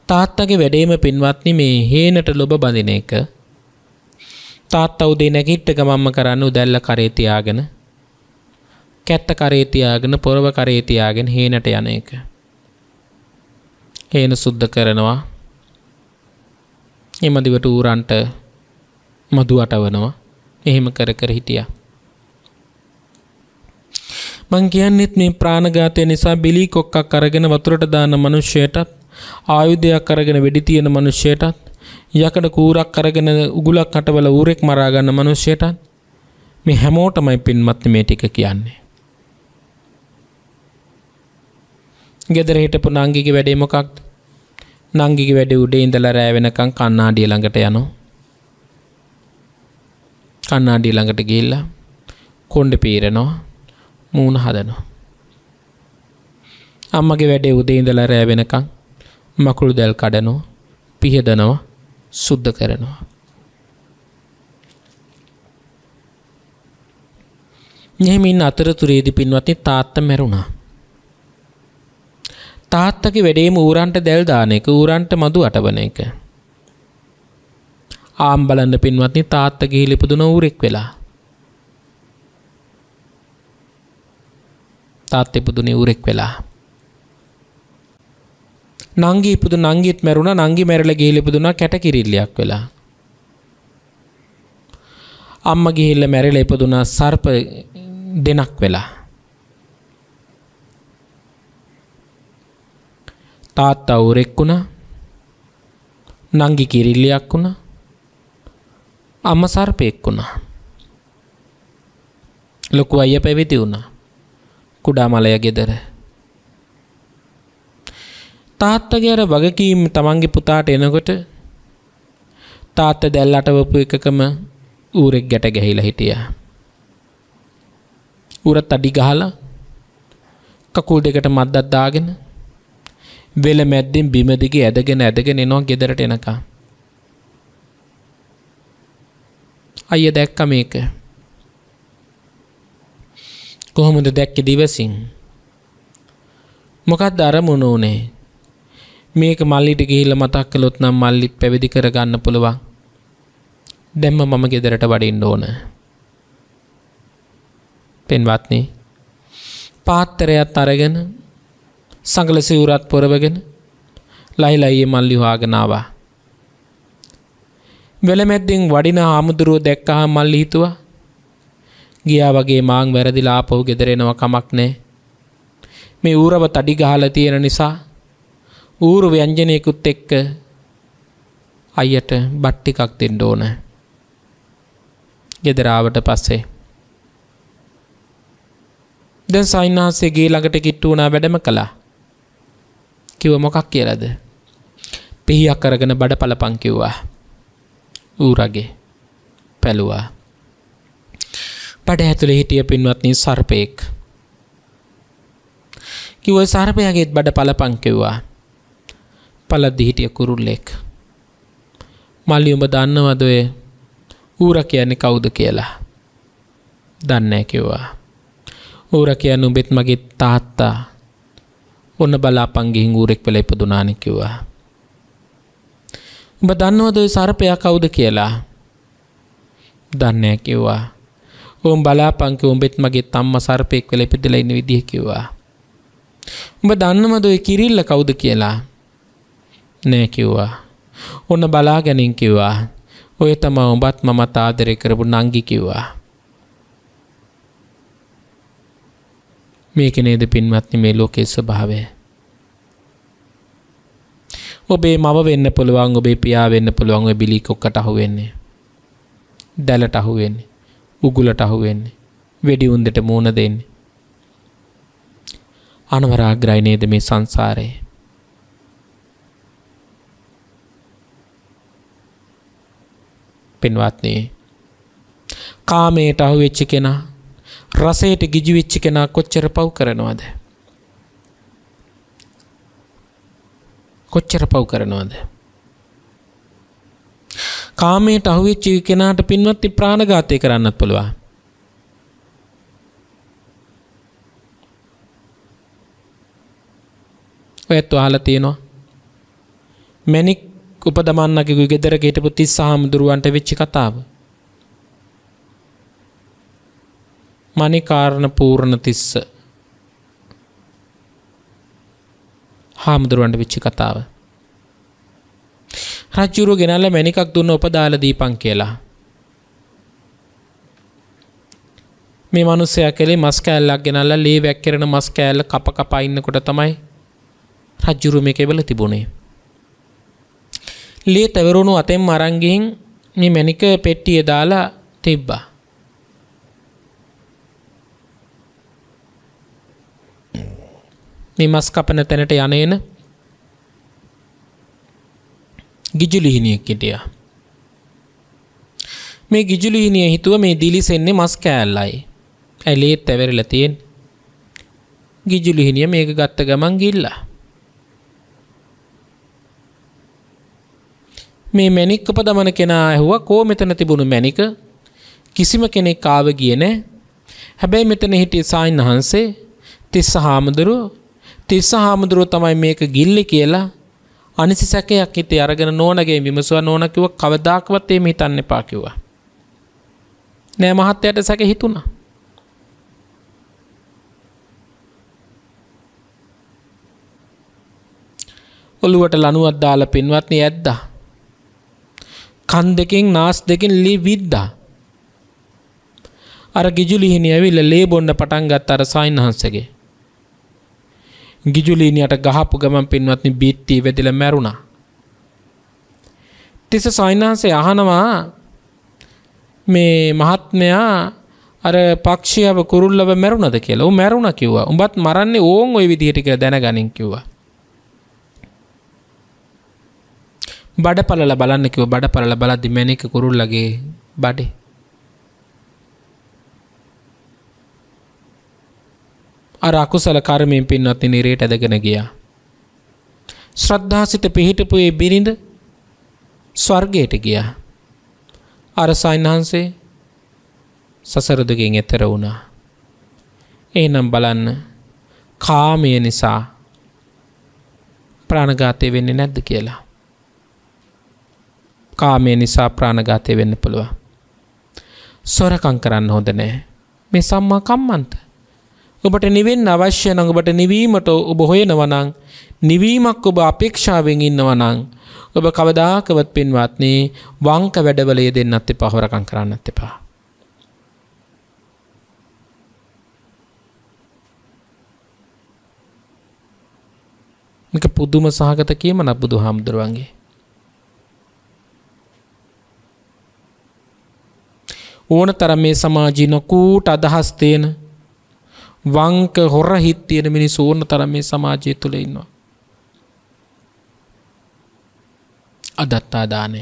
තාත්තගේ වැඩේම පින්වත්නි මේ හේනට ලොබ බඳින එක. තාත්තා උදේ නැගිට ගමම්ම කරන්නේ උදැල්ල කරේ තියාගෙන කැත්ත කරේ තියාගෙන පොරව කරේ තියාගෙන හේනට යන එක. හේන සුද්ධ කරනවා. එමදිවට ඌරන්ට මදු අටවනවා. එහෙම කර කර හිටියා. මං කියන්නේත් මේ ප්‍රාණඝාතය නිසා බිලි කොක්කක් අරගෙන වතුරට දාන මිනිස්සෙටත් ආයුධයක් අරගෙන වෙඩි තියන මිනිස්සෙටත් යකඩ කූරක් අරගෙන උගුලක් අටවල ඌරෙක් මරා ගන්න මිනිස්සෙටත් මේ හැමෝටමයි පින්වත්නි මේ ටික කියන්නේ. ගෙදර හිටපු නංගිගේ වැඩේ මොකක්ද? නංගිගේ වැඩේ උඩේ ඉඳලා රෑ වෙනකන් කණ්ණාඩිය ළඟට යනවා. කණ්ණාඩිය ළඟට ගිහිල්ලා කොණ්ඩේ පීරනවා, මූණ හදනවා. අම්මගේ වැඩේ උදේ ඉඳලා රෑ වෙනකන් මකුළු දැල් කඩනවා, පිහදනවා, සුද්ධ කරනවා. එහෙම ඉන්න අතරතුරේදී පින්වත්නි තාත්තා මැරුණා. තාත්තගේ වැඩේම ඌරන්ට දැල් දාන එක, ඌරන්ට මදු අටවන එක. ආම් බලන්න පින්වත්නි තාත්තා ගිහිලි පුදුන ඌරෙක් වෙලා. තාත්තේ පුදුනේ ඌරෙක් වෙලා. නංගි පුදු නංගිත් මැරුණා. නංගි මැරලා ගිහිලි පුදුනා කැටකිරිල්ලයක් වෙලා. අම්මා ගිහිල්ලා මැරිලා ඉපදුනා සර්ප දෙනක් වෙලා. තාත්තා ඌරෙක් වුණා. නංගි කිරිල්ලියක් වුණා. අම්මා සර්පෙක් වුණා. ලොකු අයියා පැවිදි වුණා. කුඩා මලයා ගෙදර. තාත්තගේ අර වගකීම් තමන්ගේ පුතාට එනකොට තාත්තා දැල් අටවපු එකකම ඌරෙක් ගැට ගැහිලා හිටියා. ඌරත් අඩි ගහලා කකුල් දෙකට මද්දක් දාගෙන වෙල මැද්දෙන් බිම දිගේ ඇදගෙන එනවා ගෙදරට එනකම්. අයියා දැක්ක මේක. කොහොමද දැක්කේ දිවසින්? මොකක්ද අරමුණ උනේ? මේක මල්ලිට ගිහිල්ලා මතක් කළොත් නම් මල්ලිත් පැවිදි කරගන්න පුළුවන්. දැම්ම මම ගෙදරට වඩින්න ඕන. පින්වත්නි, පාත්‍රයත් අරගෙන සංගල සිවුරත් පොරවගෙන ලයිලයියේ මල්ලි හොයාගෙන ආවා. වෙලමැද්දෙන් වඩින ආමුදුරුව දැක්කහම මල්ලි හිතුවා ගියා වගේ මාං වැරදිලා ආපහු ගෙදර එනවා කමක් නැහැ. මේ ඌරව තඩි ගහලා තියෙන නිසා ඌරු ව්‍යංජනයකුත් එක්ක අයියට බත් ටිකක් දෙන්න ඕන. ගෙදර ආවට පස්සේ දැන් සයින්හන්සේ ගේ ළඟට කිට්ටු වුණා වැඩම කළා. කිව්ව මොකක් කියලාද? පිහියක් අරගෙන බඩ පළපන් කිව්වා. ඌරගේ පැලුවා. බඩ ඇතුලේ හිටිය පින්වත්නි සර්පෙක්. කිව්ව සර්පයාගේත් බඩ පළපන් කිව්වා. පළද්දි හිටිය කුරුල්ලෙක්. මල්ලි උඹ දන්නවද ඔය ඌර කියන්නේ කවුද කියලා? දන්නේ නැහැ කිව්වා. ඌර කියන්නේ උඹෙත් මගේ තාත්තා. ඔන්න බලාපන් ගිහින් ඌරෙක් වෙලා ඉපදුනානේ කිව්වා. උඹ දන්නවද ඔය සර්පයා කවුද කියලා? දන්නේ නැහැ කිව්වා. උඹ බලාපන් කිව්ව උඹෙත් මගේ අම්මා සර්පෙක් වෙලා ඉපදලා ඉන්න විදිහ කිව්වා. උඹ දන්නවද ඔය කිරිල්ල කවුද කියලා? නෑ කිව්වා. ඔන්න බලාගෙනින් කිව්වා. ඔය තමයි උඹත් මමත් ආදරේ කරපු නංගි කිව්වා. මේක නේද පින්වත්නි මේ ලෝකයේ ස්වභාවය. ඔබේ මව වෙන්න පුළුවන්, ඔබේ පියා වෙන්න පුළුවන්, ඔය බිලි කොක්කට අහු වෙන්නේ. දැලට අහු වෙන්නේ. උගුලට අහු වෙන්නේ. වෙඩි උන්දට මූණ දෙන්නේ. අනවරාග්‍රයි නේද මේ සංසාරේ. පින්වත්නි, කාමයට අහු වෙච්ච කෙනා, රසයට ගිජු වෙච්ච කෙනා කොච්චර පව් කරනවද? කොච්චර පව් කරනවද? කාමයට අහු වෙච්ච කෙනාට පින්වත්නි ප්‍රාණඝාතය කරන්නත් පුළුවන්. ඔයත් අහලා තියෙනවා මැණික් උපදමන්නගේ ගෙදරක හිටපු 30 හාමුදුරුවන්ට වෙච්ච කතාව. මණිකාර්ණ පූර්ණ 30 හාමුදුරුවන්ට වෙච්ච කතාව. රජුරු ගෙනල්ලා මැණිකක් දුන්න උපදාලා දීපන් කියලා. මේ මිනිස්සයා කලේ මස් කෑල්ලක් ගෙනල්ලා ලේ වැක්කිරෙන මස් කෑල්ල කප ඉන්නකොට තමයි රජුරු මේක එවල තිබුණේ. ලේ තවරුණු අතෙන් අරන් ගිහින් මේ මැණික පෙට්ටිය දාලා තිබ්බා. මේ මස් කපන තැනට යන්නේන ගිජුලිහිනියෙක් හිටියා. මේ ගිජුලිහිනිය හිතුව මේ දිලිසෙන්නේ මස් කෑල්ලයි. ඇලේ තැවරිලා තියෙන්නේ. ගිජුලිහිනිය මේක ගත්ත ගමන් ගිල්ලා. මේ මැණික් උපදමන කෙනා ඇහුවා කෝ මෙතන තිබුණු මැණික? කිසිම කෙනෙක් ආව ගියේ නැහැ. හැබැයි මෙතන හිටිය සායින්හන්සේ තිස්ස හාමුදුරුවෝ තමයි මේක ගිල්ලේ කියලා අනිසි සැකයක් හිතේ අරගෙන නෝනගේ විමසුවා. නෝන කිව්වා කවදාකවත් එහෙම හිතන්න එපා කිව්වා. නෑ මහත්තයාට සැක හිතුණා. ඔළුවට ලණුවක් දාලා පින්වත්නි ඇද්දා. කන් දෙකෙන් නාස් දෙකෙන් ලී විද්දා. අර ගිජුලිහිණිය ඇවිල්ලා ලේ බොන්න පටන් ගත්ත අර සායින්හන්සේගේ. ගිජුලිහිණියට ගහපු ගමන් පින්වත්නි බීට්ටි වැදිලා මැරුණා. තිස්ස සායින්හන්සේ අහනවා මේ මහත්මයා අර පක්ෂියව කුරුල්ලව මැරුණද කියලා. "ඔව් මැරුණා" කිව්වා. "උඹත් මරන්නේ ඕන් ওই විදිහට කියලා දැනගනින්" කිව්වා. බඩපළල බලන්න කිව්වා. බඩපළල බලද්දි මැණික කුරුල්ලගේ බඩේ. අර අකුසල කර්මයෙන් පින්වත්නි නිරේට ඇදගෙන ගියා. ශ්‍රද්ධාසිත පිහිටපු ඒ බිරිඳ ස්වර්ගයට ගියා. අර සයින්හන්සේ සසර දුකින් එතර වුණා. එහෙනම් බලන්න කාමය නිසා ප්‍රාණඝාතය වෙන්නේ නැද්ද කියලා. කාමය නිසා ප්‍රාණඝාතය වෙන්න පුළුවන්. සොරකම් කරන්න හොඳ නැහැ. මේ සම්මා කම්මන්ත. ඔබට නිවෙන්න අවශ්‍ය නම් ඔබට නිවීමට ඔබ හොයනවා නම් නිවීමක් ඔබ අපේක්ෂාවෙන් ඉන්නවා නම් ඔබ කවදාකවත් පින්වත්නි වංක වැඩවල යෙදෙන්නත් එපා, හොරකම් කරන්නත් එපා. මේක පුදුම සහගත කීමන බුදුහාමුදුරුවන්ගේ. ඕන තරම් මේ සමාජී නොකූට අදහස් තියෙන වංක හොර හිත් තියෙන මිනිස්සු ඕන තරම් මේ සමාජය තුළ ඉන්නවා. අදත්තා දානය.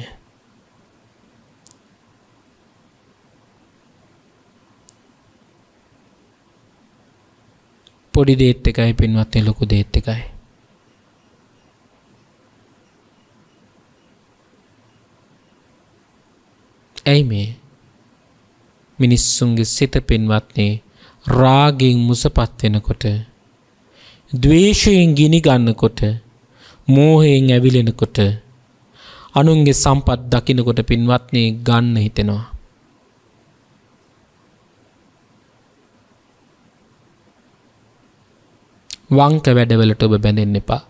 පොඩි දේත් එකයි පින්වත්නි ලොකු දේත් එකයි. ඇයි මේ මිනිස්සුන්ගේ සිත පින්වත්නි රාගයෙන් මුසපත් වෙනකොට, ද්වේෂයෙන් ගිනි ගන්නකොට, මෝහයෙන් ඇවිලෙනකොට, අනුන්ගේ සම්පත් දකින්නකොට පින්වත්නි ගන්න හිතෙනවා. වංක වැඩවලට ඔබ බැඳෙන්න එපා.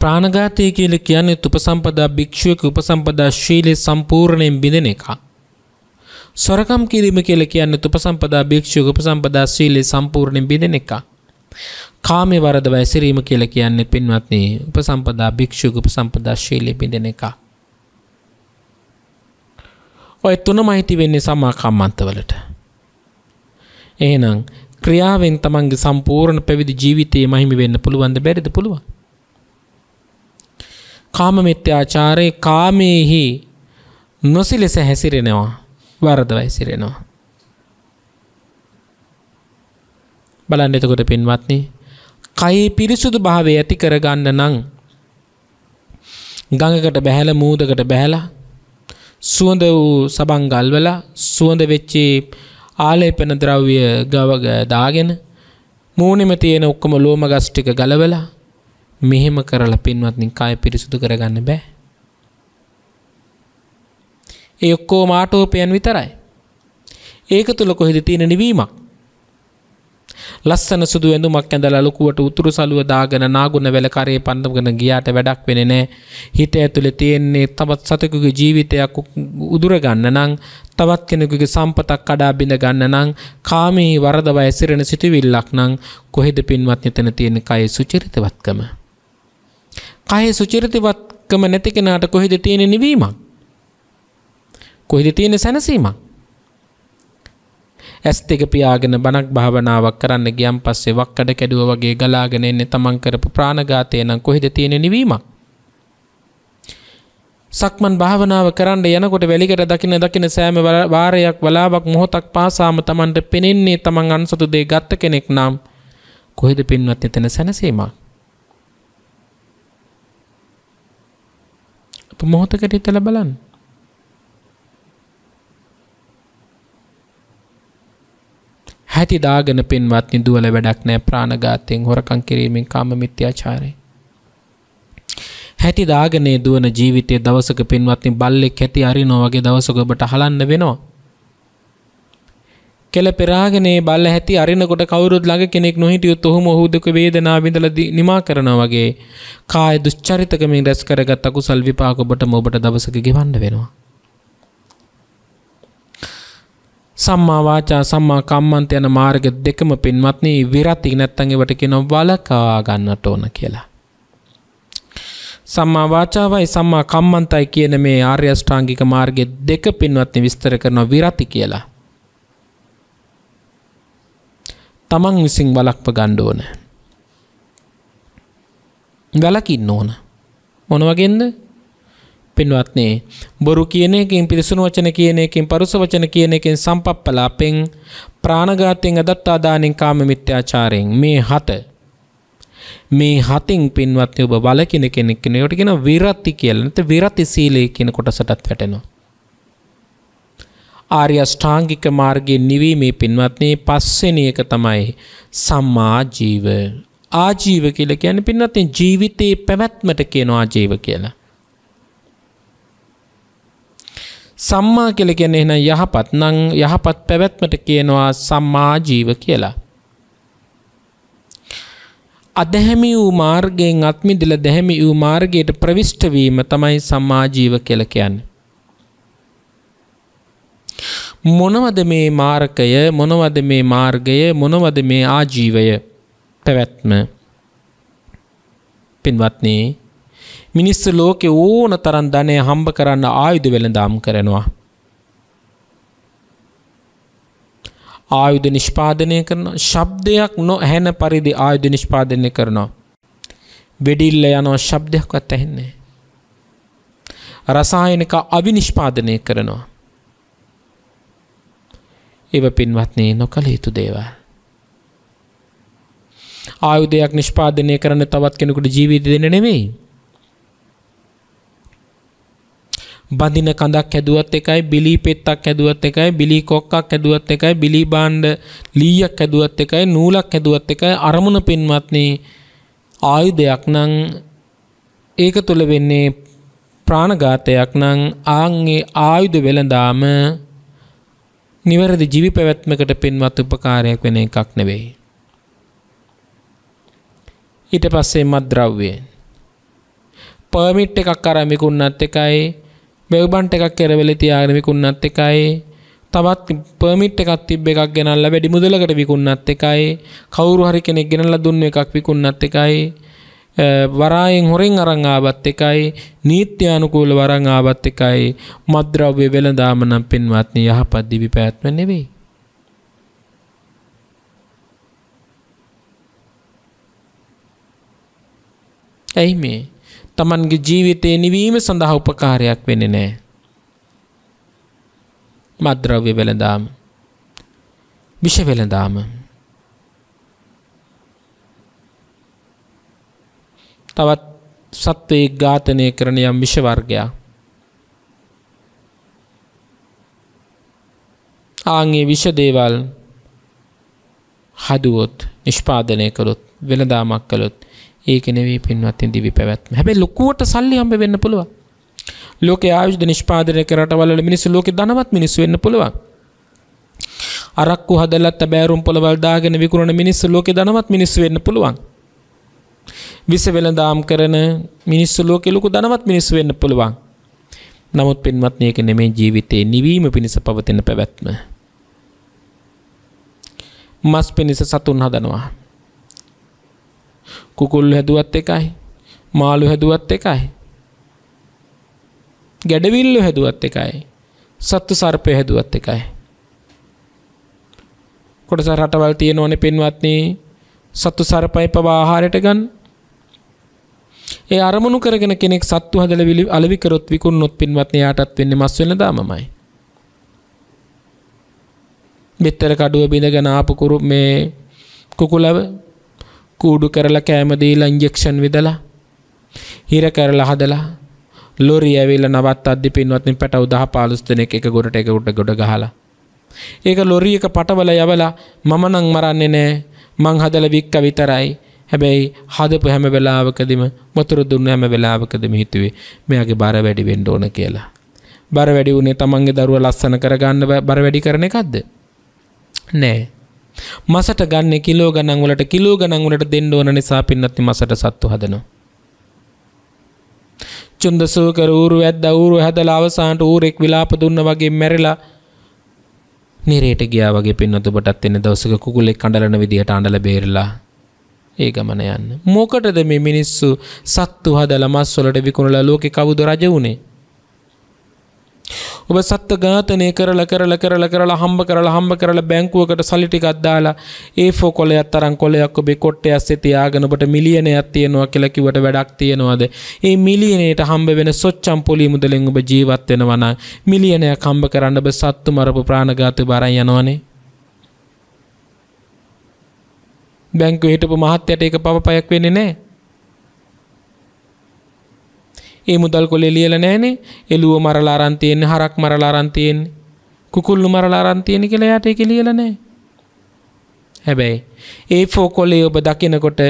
ප්‍රාණඝාතය කියලා කියන්නේ උපසම්පදා භික්ෂුවක උපසම්පදා ශීලයේ සම්පූර්ණයෙන් බිඳෙන එක. සොරකම් කිරීම කියලා කියන්නේ උපසම්පදා භික්ෂුවක උපසම්පදා ශීලයේ සම්පූර්ණයෙන් බිඳෙන එක. කාමයේ වරදව ඇසිරීම කියලා කියන්නේ පින්වත්නි උපසම්පදා භික්ෂුවක උපසම්පදා ශීලයේ බිඳෙන එක. ඔය තුනමයි තියෙන්නේ සම්මා කම්මන්තවලට. එහෙනම් ක්‍රියාවෙන් තමන්ගේ සම්පූර්ණ පැවිදි ජීවිතයේ මහිම වෙන්න පුළුවන්ද බැරිද? පුළුවන්. කාම මිත්‍යාචාරයේ කාමයේහි නොසිලස හැසිරෙනවා, වරදව හැසිරෙනවා. බලන්න එතකොට පින්වත්නි කයේ පිරිසුදු භාවය ඇති කරගන්න නම් ගඟකට බැහැලා මූදකට බැහැලා සුවඳ වූ සබන් ගල්වලා සුවඳ වෙච්ච ආලේපන ද්‍රව්‍ය ගවග දාගෙන මූණෙම තියෙන ඔක්කොම ලෝම ගස් ටික ගලවලා මෙහෙම කරලා පින්වත්නි කය පිරිසුදු කරගන්න බෑ. ඒ ඔක්කොම ආටෝපයන් විතරයි. ඒක තුල කොහෙද තියෙන නිවීමක්? ලස්සන සුදු ඇඳුමක් ඇඳලා ලොකුවට උතුරු සළුව දාගෙන නාගුණ වැල කරේ පන්නගෙන ගියාට වැඩක් වෙන්නේ නැහැ. හිත ඇතුලේ තියෙන්නේ තවත් සතෙකුගේ ජීවිතයක් උදුර ගන්න නම්, තවත් කෙනෙකුගේ සම්පතක් කඩා බිඳ ගන්න නම්, කාමී වරදව ඇසිරෙන සිටවිල්ලක් නම් කොහෙද පින්වත් එතන තියෙන කය සුචරිතවත්කම? කය සුචරිතවත්කම නැති කෙනාට කොහෙද තියෙන නිවීමක්? කොහෙද තියෙන සැනසීමක්? ඇස් දෙක පියාගෙන බණක් භාවනාවක් කරන්න ගියන් පස්සේ වක්කඩ කැඩුව වගේ ගලාගෙන එන්නේ තමන් කරපු ප්‍රාණඝාතය නම් කොහෙද තියෙන නිවීමක්? සක්මන් භාවනාව කරන්න යනකොට වැලිකට දකින සෑම වාරයක් වලාවක් මොහොතක් පාසාම තමන්ට පෙනෙන්නේ තමන් අන්සතු දේ ගත්ත කෙනෙක් නම් කොහෙද පින්වත් එතන සැනසීමක්? අප මොහොතකට හිතලා බලන්න. හැටි දාගෙන පින්වත්නි දුවල වැඩක් නැහැ ප්‍රාණඝාතයෙන්, හොරකම් කිරීමෙන්, කාම මිත්‍යාචාරයෙන්. හැටි දාගෙන දුවන ජීවිතයේ දවසක පින්වත්නි බල්ලෙක් හැටි අරිනවා වගේ දවසක ඔබට හලන්න වෙනවා. කෙල පෙරාගෙන බල්ල හැටි අරිනකොට කවුරුත් ළඟ කෙනෙක් නොහිටියොත් ඔහුම ඔහු දුක වේදනාව විඳලා නිමා කරනවා වගේ කාය දුස්චරිතකමින් රැස් කරගත් අකුසල් විපාක ඔබට දවසක ගෙවන්න වෙනවා. සම්මා වාචා සම්මා කම්මන්ත යන මාර්ග දෙකම පින්වත්නි විරති නැත්තම් ඒවට කියනවා වලකා ගන්නට ඕන කියලා. සම්මා වාචාවයි සම්මා කම්මන්තයි කියන මේ ආර්ය අෂ්ටාංගික මාර්ගයේ දෙක පින්වත්නි විස්තර කරනවා විරති කියලා. තමන් විසින් වලක්ව ගන්න ඕන. වලකින්න ඕන. මොන වගේන්ද? පින්වත්නි බොරු කියන එකෙන් පිරිසුණු වචන කියන එකෙන් පරුස වචන කියන එකෙන් සම්පප්පලාපෙන් ප්‍රාණඝාතයෙන් අදත්තාදානෙන් කාම මිත්‍යාචාරයෙන් මේ හතින් පින්වත්නි ඔබ වලකින කෙනෙක් කෙනෙක්. ඒකට කියනවා විරති කියලා. නැත්නම් විරති සීලය කියන කොටසටත් වැටෙනවා. ආර්ය අෂ්ටාංගික මාර්ගයේ නිවීමේ පින්වත්නි පස්වෙනි එක තමයි සම්මා ජීව. ආජීව කියලා කියන්නේ පින්වත්නි ජීවිතේ පැවැත්මට කියනවා ආජීව කියලා. සම්මා කියලා කියන්නේ එහෙනම් යහපත් නම් යහපත් පැවැත්මට කියනවා සම්මා ජීව කියලා. අධැමි වූ මාර්ගයෙන් අත්මිදලා දැහැමි වූ මාර්ගයට ප්‍රවිෂ්ඨ වීම තමයි සම්මා ජීව කියලා කියන්නේ. මොනවද මේ මාර්ගය, මොනවද මේ මාර්ගය, මොනවද මේ ආජීවය පැවැත්ම? පින්වත්නි මිනිස්සු ලෝකේ ඕන තරම් ධනය හම්බ කරන්න ආයුධ වෙළඳාම් කරනවා. ආයුධ නිෂ්පාදනය කරනවා. ශබ්දයක් නොඇහෙන පරිදි ආයුධ නිෂ්පාදනය කරනවා. වෙඩිල්ල යනවා ශබ්දයක්වත් ඇහෙන්නේ නැහැ. රසායනික අවිනිෂ්පාදනය කරනවා. ඒව පින්වත්නි නොකළ යුතු දේවල්. ආයුධයක් නිෂ්පාදනය කරන්න තවත් කෙනෙකුට ජීවිත දෙන්න නෙමෙයි. බඳින කඳක් හැදුවත් එකයි, බිලී පෙත්තක් හැදුවත් එකයි, බිලී කොක්කක් හැදුවත් එකයි, බිලී භාණ්ඩ ලීයක් හැදුවත් එකයි, නූලක් හැදුවත් එකයි. අරමුණ පින්වත්නි ආයුධයක් නම් ඒක තුළ වෙන්නේ ප්‍රාණඝාතයක් නම් ආන්ගේ ආයුධ වෙළඳාම නිවැරදි ජීවි පැවැත්මකට පින්වත් උපකාරයක් වෙන එකක් නෙවෙයි. ඊට පස්සේ මත්ද්‍රව්‍ය පර්මිට් එකක් අරන් විකුණනත් එකයි, වෙව්බන්ට් එකක් කෙරවෙලේ තියාගෙන විකුණනත් එකයි, තවත් පර්මිට් එකක් තිබ්බ එකක් ගෙනල්ලා වැඩි මුදලකට විකුණනත් එකයි, කවුරු හරි කෙනෙක් ගෙනල්ලා දුන්න එකක් විකුණනත් එකයි, වරායෙන් හොරෙන් අරන් ආවත් එකයි, නීත්‍යානුකූල වරන් ආවත් එකයි. මත්ද්‍රව්‍ය වෙළඳාම නම් පින්වත්නි යහපත් දිවි පැවැත්ම නෙවෙයි. ඇයි මේ? තමන්ගේ ජීවිතේ නිවීම සඳහා උපකාරයක් වෙන්නේ නැහැ. මත්ද්‍රව්‍ය වෙළඳාම, විෂ වෙළඳාම, තවත් සත්වයෙක් ඝාතනය කරන යම් විෂ වර්ගයක්. ආන්ගේ විෂ දේවල් හදුවොත්, නිෂ්පාදනය කළොත්, වෙළඳාමක් කළොත් ඒක නෙවෙයි පින්වත්නි දිවි පැවැත්ම. හැබැයි ලොකුවට සල්ලි හම්බ වෙන්න පුළුවන්. ලෝකයේ ආයුධ නිෂ්පාදනය කරට වල මිනිස්සු ලෝකේ ධනවත් මිනිස්සු වෙන්න පුළුවන්. අරක්කු හදලා තබෑරුම් පොළවල් දාගෙන විකුණන මිනිස්සු ලෝකේ ධනවත් මිනිස්සු වෙන්න පුළුවන්. විස වෙළඳාම් කරන මිනිස්සු ලෝකේ ලොකු ධනවත් මිනිස්සු වෙන්න පුළුවන්. නමුත් පින්වත්නි ඒක නෙමෙයි ජීවිතේ නිවීම පිණිස පවතින පැවැත්ම. මස් පිණිස සතුන් හදනවා. කුකුල්ලු හැදුවත් එකයි, මාළු හැදුවත් එකයි, ගැඩවිල්ලු හැදුවත් එකයි, සත්තු සර්පය හැදුවත් එකයි. කොටස රටවල් තියෙනවනේ පින්වත්නි සත්තු සර්පයි පවා ආහාරයට ගන්න. ඒ අරමුණු කරගෙන කෙනෙක් සත්තු හදලා අලෙවි කරොත් විකුණනොත් පින්වත්නි යාටත් වෙන්නේ මස් වෙළඳාමමයි. බෙත්තර කඩුව බිඳගෙන ආපු මේ කුකුලව කූඩු කරලා කෑම දීලා ඉන්ජෙක්ෂන් විදලා හිර කරලා හදලා ලොරිය ඇවිල්ලා නවත්තද්දි පින්වත්නි පැටව 10-15 දෙනෙක් එක ගොඩට ගොඩ ගහලා ඒක ලොරි එක පටවල යවලා මම නම් මරන්නේ නෑ, මං හදලා වික්ක විතරයි. හැබැයි හදපු හැම වෙලාවකදීම වතුර දුන්න හැම වෙලාවකදීම හිතුවේ මෙයාගේ බර වැඩි වෙන්න ඕන කියලා. බර වැඩි උනේ තමන්ගේ දරුවා ලස්සන කරගන්න බර වැඩි කරන එකක්ද? නෑ. මසට ගන්න කිලෝ ගණන් වලට දෙන්න ඕන නිසා පින්නත්නි මසට සත්තු හදනවා. චුන්දසූකර ඌරු ඇද්දා ඌරු හැදලා අවසානට ඌරෙක් විලාප දුන්න වගේ මැරිලා නිරේට ගියා වගේ පින්නත් ඔබටත් එන දවසක කුකුලෙක් කඩලන විදියට අඬලා බේරලා ඒ ගමන යන්න. මොකටද මේ මිනිස්සු සත්තු හදලා මස් වලට විකුණලා ලෝකේ කවුද රජ වුනේ? ඔබ සත්ත්ව ඝාතනය කරලා හම්බ කරලා බැංකුවකට සල්ලි ටිකක් දාලා A4 කොලයක් තරම් කොලයක් ඔබේ කොට්ටේ ඇස්සේ තියාගෙන ඔබට මිලියනයක් තියනවා කියලා කිව්වට වැඩක් තියනවද? මේ මිලියනයට හම්බ වෙන සොච්චම් පොලි මුදලෙන් ඔබ ජීවත් වෙනවා නම් මිලියනයක් හම්බ කරන්න ඔබ සත්තු මරපු ප්‍රාණඝාතය බරන් යනවනේ. බැංකුවේ හිටපු මහත්තයට ඒක පවපයක් වෙන්නේ නැහැ. ඒ මුදල් කොලේ ලියලා නැහනේ. එළුව මරලා අරන් තියෙන්නේ, හරක් මරලා අරන් තියෙන්නේ, කුකුල්ලු මරලා අරන් තියෙන්නේ කියලා එයාට ඒක ලියලා නැහැ. හැබැයි A4 කොලේ ඔබ දකිනකොට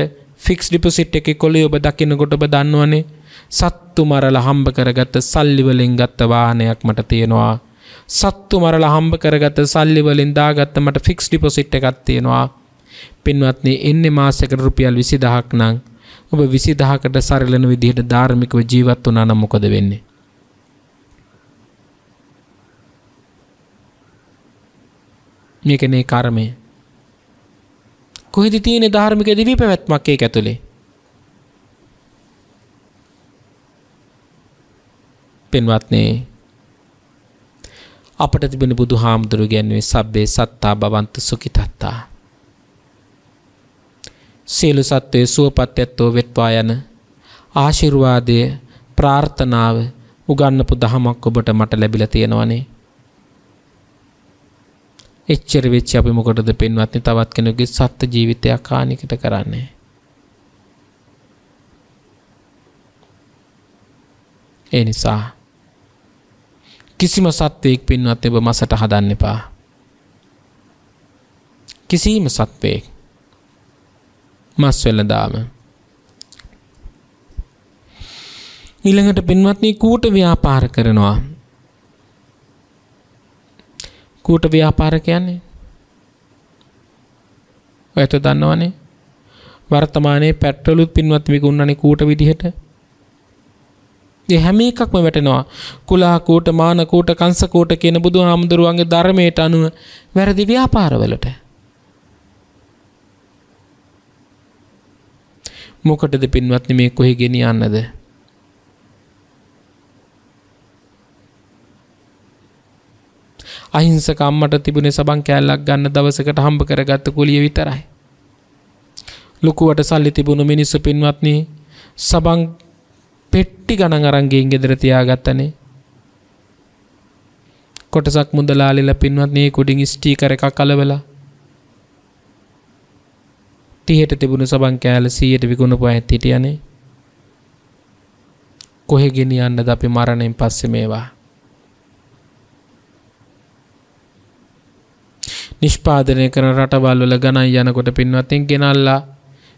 ෆික්ස් ඩිපොසිට් එකේ කොලේ ඔබ දකිනකොට ඔබ දන්නවනේ සත්තු මරලා හම්බ කරගත්ත සල්ලි වලින් ගත්ත වාහනයක් මට තියෙනවා. සත්තු මරලා හම්බ කරගත්ත සල්ලි වලින් දාගත්ත මට ෆික්ස් ඩිපොසිට් එකක් තියෙනවා. පින්වත්නි, එන්නේ මාසයකට රුපියල් 20000ක් නම් ඔබ 20000කට සරලන විදිහට ධාර්මිකව ජීවත් වුණා නම් මොකද වෙන්නේ? මේකනේ කර්මය. කොහෙද තියෙන ධාර්මික දිවි පැවැත්මක් ඒක ඇතුලේ? පින්වත්නි, අපට තිබෙන බුදුහාමුදුරු කියන්නේ සබ්බේ සත්තා භවන්තු සුඛිතත්තා. සියලු සත්වයේ සුවපත්ත්වෝ වෙත්වා යන ආශිර්වාදය ප්‍රාර්ථනාව උගන්වපු දහමක් ඔබට මට ලැබිලා තියෙනවනේ. එච්චර වෙච්ච අපි මොකටද පින්වත්නි තවත් කෙනෙකුගේ සත්ත්ව ජීවිතයක් හානිකට කරන්නේ? ඒ නිසා කිසිම සත්වයක් පින්වත්නි ඔබ මසට හදන්න එපා. කිසිම සත්වයක් මස් වෙලඳාම. ඊළඟට පින්වත්නි කූට ව්‍යාපාර කරනවා. කූට ව්‍යාපාර කියන්නේ ඔයත් දන්නවනේ වර්තමානයේ පෙට්‍රෝලුත් පින්වත්නි විකුණන්නේ කූට විදිහට. ඒ හැම එකක්ම වැටෙනවා. කුලා කූට, මාන කූට, කංශ කූට කියන බුදුහාමුදුරුවන්ගේ ධර්මයට අනුව වැරදි ව්‍යාපාරවලට. මොකටද පින්වත්නි මේ කොහේ ගෙනියන්නද? අහිංසක අම්මට තිබුණේ සබන් කෑල්ලක් ගන්න දවසකට හම්බ කරගත්ත කුලිය විතරයි. ලොකුවට සල්ලි තිබුණු මිනිස්සු පින්වත්නි සබන් පෙට්ටි ගණන් අරන් ගෙන් ගෙදර තියාගත්තනේ. කොටසක් මුදලාලිලා පින්වත්නි කුඩින් ස්ටිකර් එකක් අලවලා 30ට තිබුණු සබන් කෑල්ල 100ට විකුණපු අයත් හිටියනේ. කොහෙ ගෙනියන්නද අපි මරණයෙන් පස්සේ මේවා? නිෂ්පාදනය කරන රටවල් වල ගණන් යනකොට පින්වත්නි ගෙනල්ලා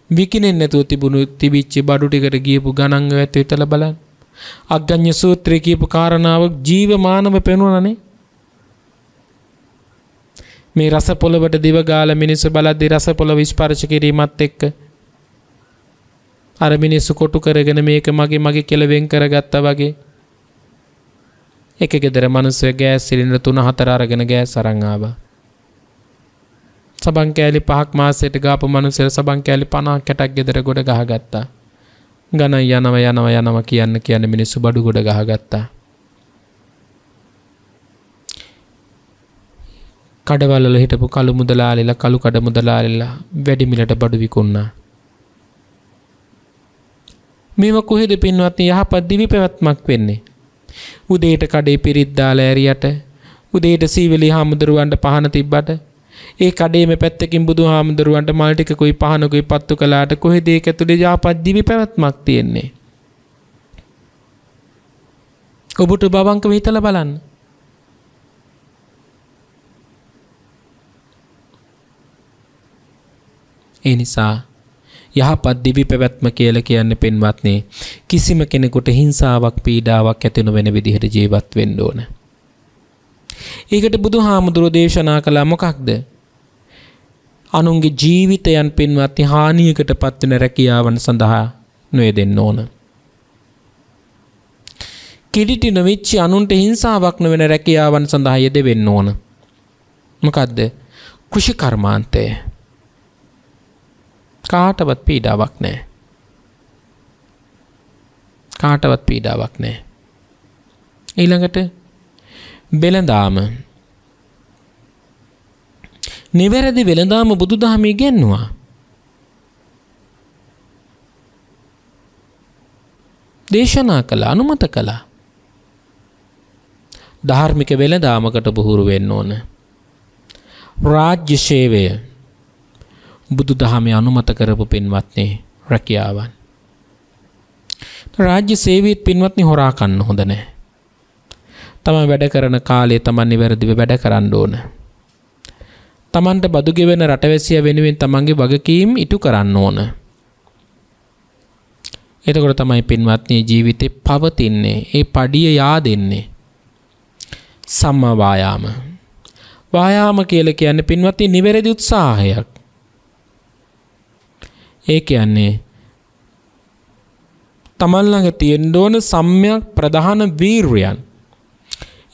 විකිනෙන්නේ නැතුව තිබිච්ච බඩු ටිකට ගියපු ගණන් වැත් හිතලා බලන්න. අග්ගඤ්ඤ සූත්‍රයේ කියපු කාරණාව ජීවමානව පෙනුනනේ. මේ රස පොළවට දිව ගාලා මිනිස්සු බලද්දී රස පොළව ස්පර්ශ කිරීමත් එක්ක අර මිනිස්සු කොටු කරගෙන මේක මගේ කියලා වෙන් කරගත්තා වගේ. එක ගෙදර මිනිස්සු ගෑස් සිලින්ඩර් 3-4 අරගෙන ගෑස් අරන් ආවා. සබන් කෑලි 5ක් මාසෙට ගාපු මිනිස්සු සබන් කෑලි 50ක් 60ක් ගෙදර ගොඩ ගහගත්තා. ගණන් යනවා කියන්න මිනිස්සු බඩු ගොඩ ගහගත්තා. කඩවල වල හිටපු කළු මුදලාලිලා කළු කඩ මුදලාලිලා වැඩි මිලට බඩු විකුණා. මේව කොහෙද පින්වත්නි යහපත් දිවි පැවැත්මක් වෙන්නේ? උදේට කඩේ පිරිත් දාලා ඇරියට උදේට සීවලි හාමුදුරුවන්ට පහන තිබ්බට ඒ කඩේම පැත්තකින් බුදුහාමුදුරුවන්ට මල් ටිකකුයි පහනකුයි පත්තු කළාට කොහෙද ඒක ඇතුලේ යහපත් දිවි පැවැත්මක් තියෙන්නේ? ඔබට බවංක හිතලා බලන්න. ඒ නිසා යහපත් දිවි පැවැත්ම කියලා කියන්නේ පින්වත්නි කිසිම කෙනෙකුට හිංසාවක් පීඩාවක් ඇති නොවන විදිහට ජීවත් වෙන්න ඕන. ඒකට බුදුහාමුදුරුවෝ දේශනා කළා මොකක්ද? අනුන්ගේ ජීවිතයන් පින්වත්නි හානියකට පත් වෙන රැකියාවන් සඳහා නොයෙදෙන්න ඕන. කිලිටි නොවිච්ච අනුන්ට හිංසාවක් නොවන රැකියාවන් සඳහා යෙදෙන්න ඕන. මොකද්ද? කුෂි කර්මාන්තය. කාටවත් පීඩාවක් නැහැ. ඊළඟට වෙළඳාම. නිවැරදි වෙළඳාම බුදුදහම ඉගෙනුවා. දේශනා කළා, අනුමත කළා. ධාර්මික වෙළඳාමකට පුහුරු වෙන්න ඕන. රාජ්‍ය සේවය බුදුදහමේ අනුමත කරපු පින්වත්නි රැකියාවන්. රාජ්‍ය සේවීත් පින්වත්නි හොරා කන්න හොඳ නැහැ. තමන් වැඩ කරන කාලේ තමන් නිවැරදිව වැඩ කරන්න ඕන. තමන්ට බදු ගෙවන රටවැසියා වෙනුවෙන් තමන්ගේ වගකීම් ඉටු කරන්න ඕන. එතකොට තමයි පින්වත්නි ජීවිතේ පවතින්නේ, ඒ පඩිය yaadෙන්නේ. සම්මා වායාම. වායාම කියලා කියන්නේ පින්වත්නි නිවැරදි උත්සාහයක්. ඒ කියන්නේ තමන් ළඟ තියෙන්න ඕන සම්‍යක් ප්‍රධාන වීර්යයන්.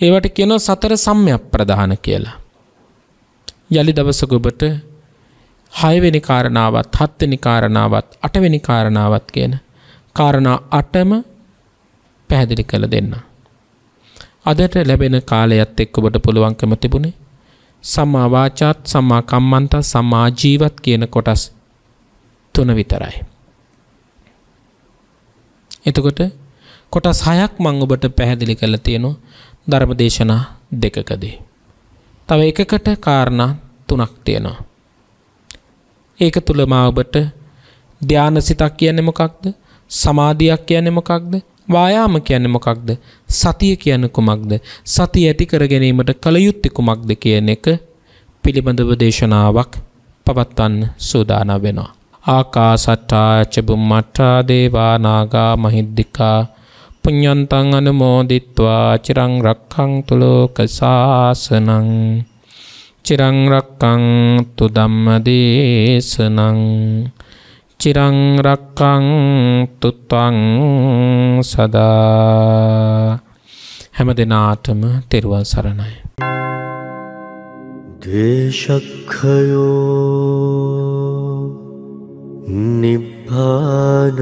ඒවට කියනවා සතර සම්‍යක් ප්‍රධාන කියලා. යලි දවසක ඔබට 6 වෙනි කාරණාවත් 7 වෙනි කාරණාවත් 8 වෙනි කාරණාවත් කියන කාරණා 8ම පැහැදිලි කළ දෙන්න. අදට ලැබෙන කාලයත් එක්ක ඔබට පුළුවන්කම තිබුණේ සම්මා වාචාත් සම්මා කම්මන්ත සම්මා ජීවත් කියන කොටස් 3 විතරයි. එතකොට කොටස් 6ක් මම ඔබට පැහැදිලි කරලා තියෙනවා ධර්මදේශනා දෙකකදී. තව එකකට කාරණා 3ක් තියෙනවා. ඒක තුල මා ඔබට ධානසිතක් කියන්නේ මොකක්ද? සමාධියක් කියන්නේ මොකක්ද? වායාම කියන්නේ මොකක්ද? සතිය කියන්නේ කුමක්ද? සතිය ඇති කර ගැනීමට කල යුත්තේ කුමක්ද කියන එක පිළිබඳව දේශනාවක් පවත්වන්න සූදානම් වෙනවා. ආකාසට්ටා ච බුම්මට්ටා දේවා නාග මහිද්దికා පුඤ්ඤන්තං අනුමෝදිත්වා චිරං රක්ඛන්තු ලෝක සාසනං චිරං රක්ඛන්තු ධම්මදේශනං චිරං රක්ඛන්තු ත්වං සදා. හැම දිනාටම තෙරුවන් සරණයි. දේශක්ඛයෝ නිබ්බානං